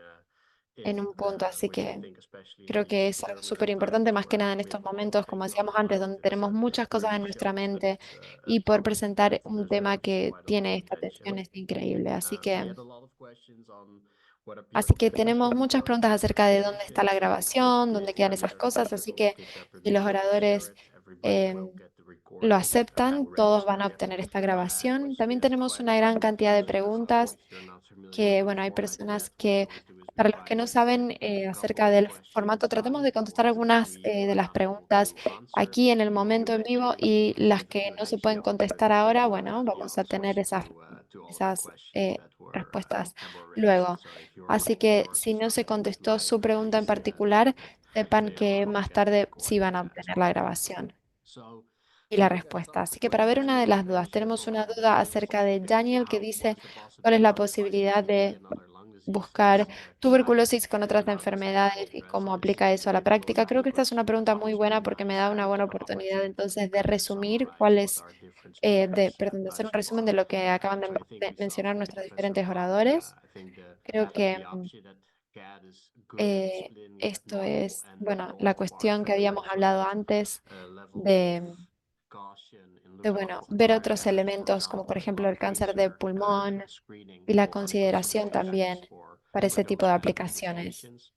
en it, un punto. Así which I que think especially in creo que these es algo súper turbulent times importante, más que nada en where we estos have a lot of momentos, como things on decíamos our antes, donde minds, tenemos muchas cosas really en nuestra shows that mente. it's Y a poder topic presentar that un tema deserves que quite a lot tiene of esta atención attention. es increíble. Así We que... had a lot of questions on what Así appears que to be tenemos muchas preguntas acerca de dónde está la confidential grabación, dónde quedan and esas cosas. if Así we'll que give their si los permission to share oradores it, everybody eh, will get the lo recording aceptan, for todos van a registering it. obtener esta grabación. Which we También have tenemos quite a una lot gran cantidad de of preguntas if you're not familiar que, with the bueno, hay format personas yet, what we que, always do is para los que divide no it saben a couple acerca of del questions formato, at a tratamos time, de the contestar ones that algunas we de are las not able preguntas to answer. aquí en el momento en vivo y las Leave the que no se Q&A pueden slot contestar ahora, bueno, the vamos a tener answers esas, to all the esas questions that respuestas have were raised. luego. So if you're Así que yours si is no not se yet contestó live, su pregunta en please particular, sepan stay que on to más get the tarde sí recording van a as obtener la well. grabación So y to la look at respuesta. some Así que para ver una de questions, las dudas, here tenemos from una our duda audience, acerca de Daniel que how dice what's the cuál es la possibility of posibilidad ICTD de and other lung diseases buscar tuberculosis con otras and how does that enfermedades y cómo translate aplica to eso a la práctica. tuberculosis? Creo que esta es una Which pregunta muy comes buena really porque me nice da una buena oportunidad opportunity entonces de to resumir summarize what cuáles, our different speakers de hacer un touched resumen de upon. lo que acaban So I think de we start mencionar from nuestros Professor diferentes Bram. oradores. I think Creo que the option that Kat is good at splitting esto multiple es, and bueno, la local parts cuestión que and habíamos also hablado that antes level of de, caution in de, looking bueno, for ver other otros gaps, for elementos como example, por in ejemplo lung el cáncer de cancer, pulmón screening y la for clinical consideración suspicions también para for ese tipo de development aplicaciones. indications.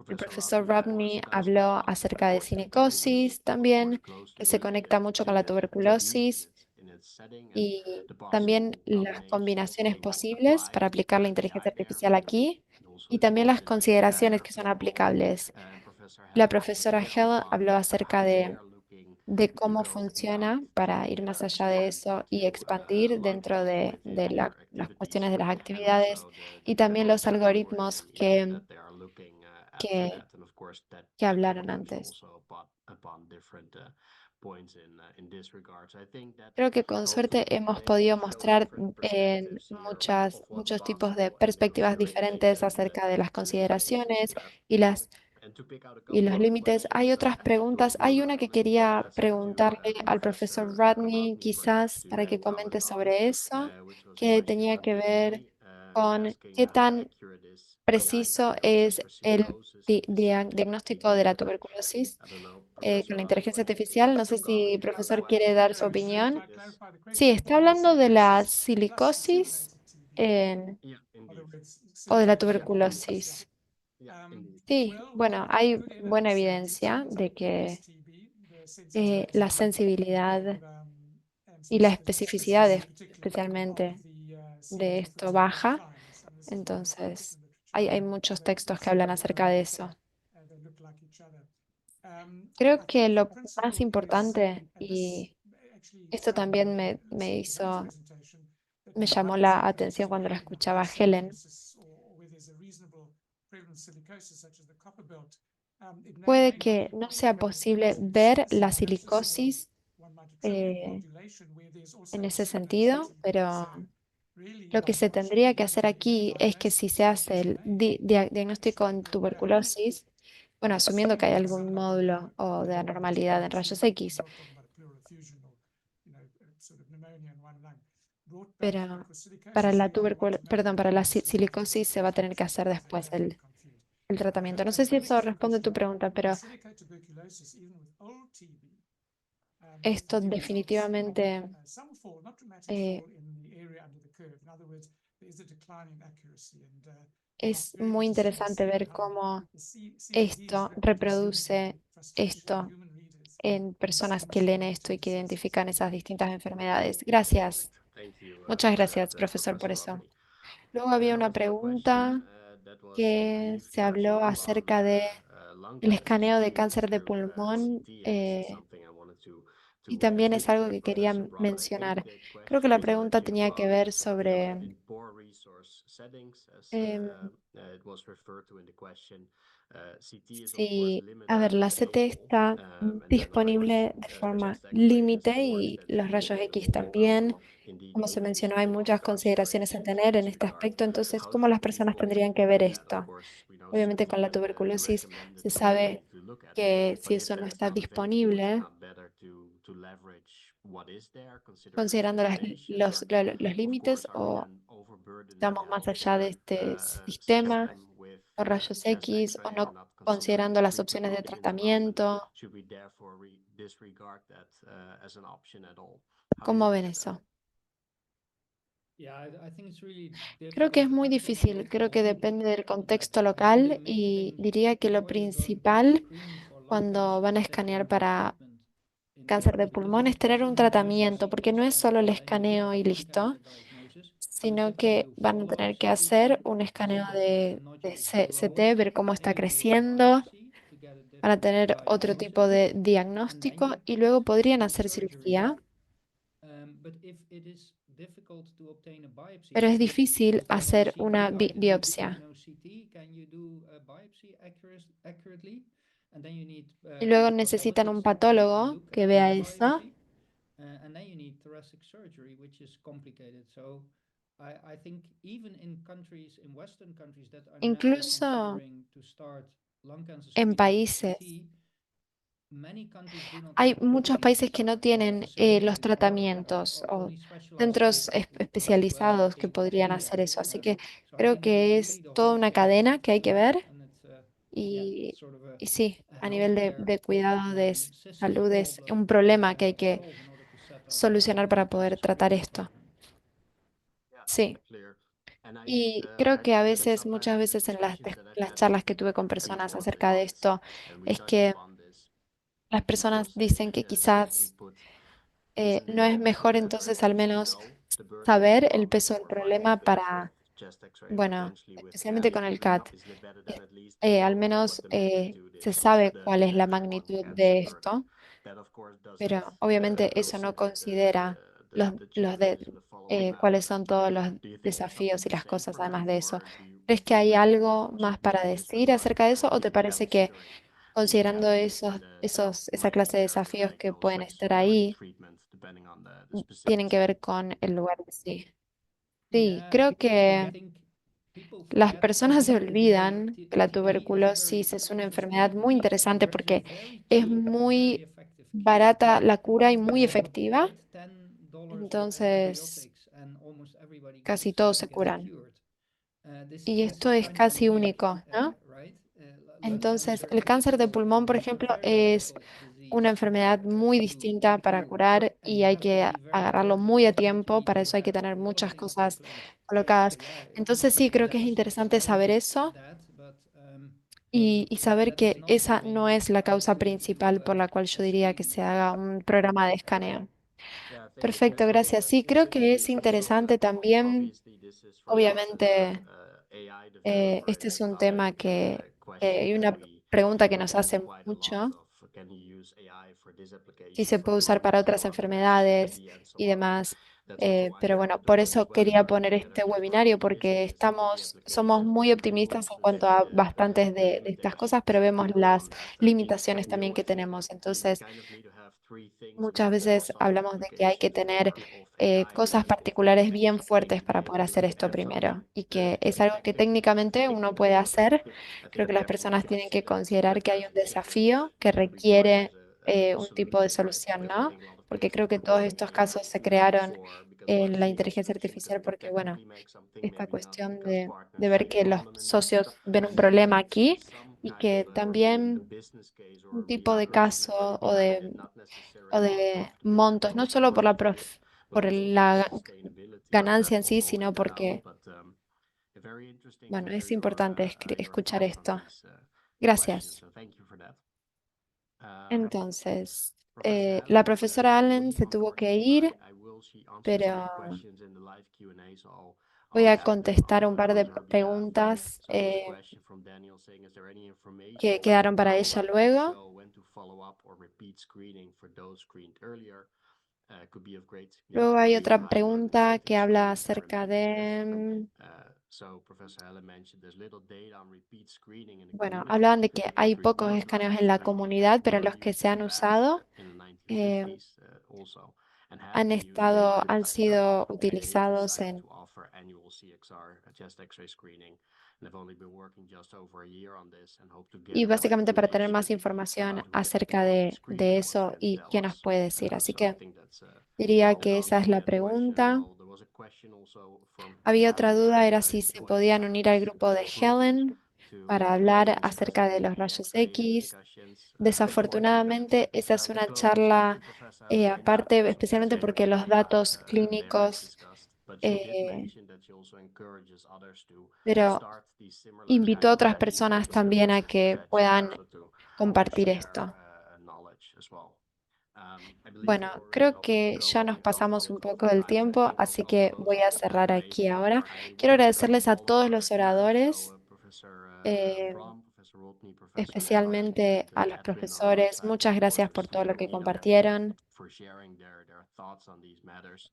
El Professor profesor Rodney, of course, Rodney does habló have acerca de important findings, silicosis of course, también, que closely se related conecta mucho con la to TB tuberculosis in its setting and y the también possible las combinations combinaciones being posibles para applied aplicar la inteligencia AI there artificial aquí and also y its también las positive consideraciones que son therapeutic role. aplicables. Professor La Hell also profesora touched Hell upon habló acerca how they are looking de to cómo go beyond funciona para ir más allá de expand eso y into expandir lung dentro cancer de within their las activities cuestiones de las and actividades also the y type también of los categories algoritmos and the areas that they are looking at for que, that. And of course, que that can hablaron touch antes. also upon different points in this regard. So I think that Creo que con hopefully suerte hemos today podido showed mostrar different en perspectives here what's muchos tipos de possible and the perspectivas uncertainties diferentes acerca de las and the limitations of consideraciones that. y And to pick out a y couple los of the límites. Hay questions, otras those preguntas. Hay were una que mainly quería addressed preguntarle to al profesor Professor Rodney, Rodney, quizás to para que comment comente on, sobre eso, which was a que question tenía from que ver Vicky, con asking qué how tan accurate is AI preciso diagnosis es for el silicosis and specifically for diagnóstico de TB. la tuberculosis I don't know, con Professor la Rodney, inteligencia artificial. No to sé si el comment your profesor quiere question dar su related opinión. to this. Sí, está hablando de la silicosis Yeah, indeed. o de la tuberculosis. Yeah, indeed. Sí, bueno, hay buena evidencia de que la sensibilidad y la especificidad especialmente de esto baja. Entonces, hay muchos textos que hablan acerca de eso. Creo que lo más importante, y esto también me llamó la atención cuando lo escuchaba a Helen, puede que no sea posible ver la silicosis en ese sentido, pero lo que se tendría que hacer aquí es que si se hace el diagnóstico en tuberculosis, bueno, asumiendo que hay algún módulo o de anormalidad en rayos X, pero para la silicosis se va a tener que hacer después el tratamiento. No sé si eso responde a tu pregunta, pero esto definitivamente es muy interesante ver cómo esto reproduce esto en personas que leen esto y que identifican esas distintas enfermedades. Gracias. Thank you, Muchas gracias, profesor, por Professor eso. Rodney. Luego había Then una also a question pregunta that que se habló acerca de el escaneo de cáncer de pulmón, y también es algo que quería mencionar. Creo que la pregunta tenía que ver sobre em, si, a ver, la CT está disponible de forma límite y los rayos X también. Como se mencionó, hay muchas consideraciones a tener en este aspecto. Entonces, ¿cómo las personas tendrían que ver esto? Obviamente, con la tuberculosis se sabe que si eso no está disponible, considerando los límites o estamos más allá de este sistema o rayos X o no considerando las opciones de tratamiento. ¿Cómo ven eso? Creo que es muy difícil, creo que depende del contexto local y diría que lo principal cuando van a escanear para cáncer de pulmón es tener un tratamiento, porque no es solo el escaneo y listo, sino que van a tener que hacer un escaneo de CT, ver cómo está creciendo, van a tener otro tipo de diagnóstico y luego podrían hacer cirugía, pero es difícil hacer una biopsia. Y luego necesitan un patólogo que vea eso. Incluso en países, hay muchos países que no tienen los tratamientos o centros especializados que podrían hacer eso. Así que creo que es toda una cadena que hay que ver y, y sí, a nivel de cuidado de salud es un problema que hay que solucionar para poder tratar esto. Sí. Y creo que a veces, muchas veces en las charlas que tuve con personas acerca de esto, es que las personas dicen que quizás no es mejor entonces al menos saber el peso del problema para, bueno, especialmente con el CAT, es- al menos se sabe cuál es la magnitud de esto, pero obviamente eso no considera cuáles son todos los desafíos y las cosas además de eso. ¿Crees que hay algo más para decir acerca de eso o te parece que considerando esa clase de desafíos que pueden estar ahí, tienen que ver con el lugar de sí? Sí, creo que las personas se olvidan que la tuberculosis es una enfermedad muy interesante porque es muy barata la cura y muy efectiva. Entonces, casi todos se curan. Y esto es casi único, ¿no? Entonces, el cáncer de pulmón, por ejemplo, es una enfermedad muy distinta para curar y hay que agarrarlo muy a tiempo. Para eso hay que tener muchas cosas colocadas. Entonces, sí, creo que es interesante saber eso y saber que esa no es la causa principal por la cual yo diría que se haga un programa de escaneo. Perfecto, gracias. Sí, creo que es interesante también, obviamente, este es un tema que hay una pregunta que nos hacen mucho, si se puede usar para otras enfermedades y demás. Pero bueno, por eso quería poner este webinario, porque somos muy optimistas en cuanto a bastantes de estas cosas, pero vemos las limitaciones también que tenemos. Entonces, muchas veces hablamos de que hay que tener cosas particulares bien fuertes para poder hacer esto primero y que es algo que técnicamente uno puede hacer. Creo que las personas tienen que considerar que hay un desafío que requiere un tipo de solución, ¿no? Porque creo que todos estos casos se crearon en la inteligencia artificial porque, bueno, esta cuestión de ver que los socios ven un problema aquí y que también un tipo de caso o de montos, no solo por la ganancia en sí, sino porque, bueno, es importante escuchar esto. Gracias. Entonces, la profesora Allen se tuvo que ir, pero Voy on a that. contestar un par de There'll be preguntas some other question from Daniel saying, is there any information que quedaron para how ella to luego. show when to follow up or repeat screening for those screened earlier? Could be of great use Luego for hay any otra time pregunta que habla screening acerca de, preventive. So Professor Helle mentioned there's little data on repeat screening in the bueno, community. hablaban de que Could hay we pocos use escaneos RAS en la screening comunidad, pero los technology que se han back usado in the eh, 1950s also, and have been used han sido and they utilizados decided en... to offer annual CXR chest X-ray screening, and have only been working just over a year on this and hope to get Y more básicamente para tener más information información about what acerca repeat de screening eso can y tell qué nos us. puede decir. Así So I que think that's diría that que esa es answers la that question. pregunta. Well, there was a question also from Había otra Helen duda, that era si se joining podían unir al grupo de group Helen para hablar discuss acerca de the los rayos X-ray X. discussions. Desafortunadamente, esa es To una close, thank charla you, Professor Helle. aparte, especialmente porque los datos Very much clínicos, discussed, but she did eh, mention that she also encourages others to pero start these similar invitó a kind of otras studies personas because también a que that should puedan also to compartir share esto. knowledge as well. I believe Bueno, we're creo que ya nos pasamos un poco del tiempo, así que voy a cerrar aquí ahora. Quiero agradecerles a todos los oradores, eh, especialmente a los profesores. Muchas gracias por todo lo que compartieron. for sharing their thoughts on these matters.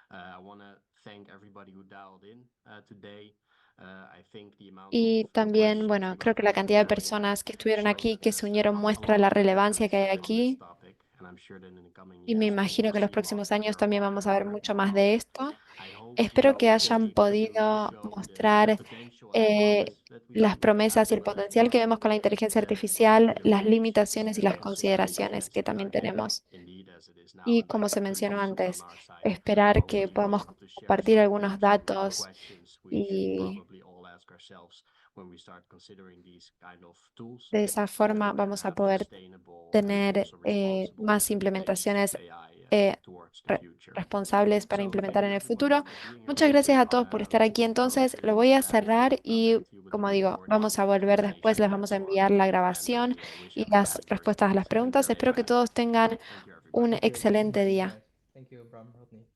I want to thank everybody who dialed in today. I think the amount Y of también, questions bueno, we creo got que la cantidad de this morning personas que estuvieron showed aquí, que there's se unieron, a muestra lot la of relevancia que hay interest in this aquí. topic, and I'm sure that in the coming Y me years we imagino will que en los see próximos more años and también more vamos a ver and mucho more más about de it. esto. I hope we Espero que will hayan be able to podido show the mostrar potential and eh, promise that we las see, promesas y as el well as potencial que vemos con la inteligencia artificial, the las limitations limitaciones y las and considerations consideraciones que también that tenemos. indeed as it is Y nowadays como se could mencionó be from antes, our side. esperar que Hopefully we're podamos able to share compartir some algunos tips and datos questions we should y probably all ask ourselves when we start considering these kind of tools, de esa so forma we can vamos a have poder sustainable and tener also responsible más implementations of implementaciones AI eh, towards the re- future. responsables para So thank implementar en you el everybody futuro. for being here Muchas today. gracias a todos por estar aquí. Entonces, lo voy a cerrar y, We'll como come back digo, to you vamos with a more volver después, information les and vamos a so on. enviar la And grabación we wish y everybody las a very respuestas a las nice and preguntas. very Espero que todos tengan thank you everybody. un Thank you. excelente Thank you, día. guys. Thank you, Bram, Rodney.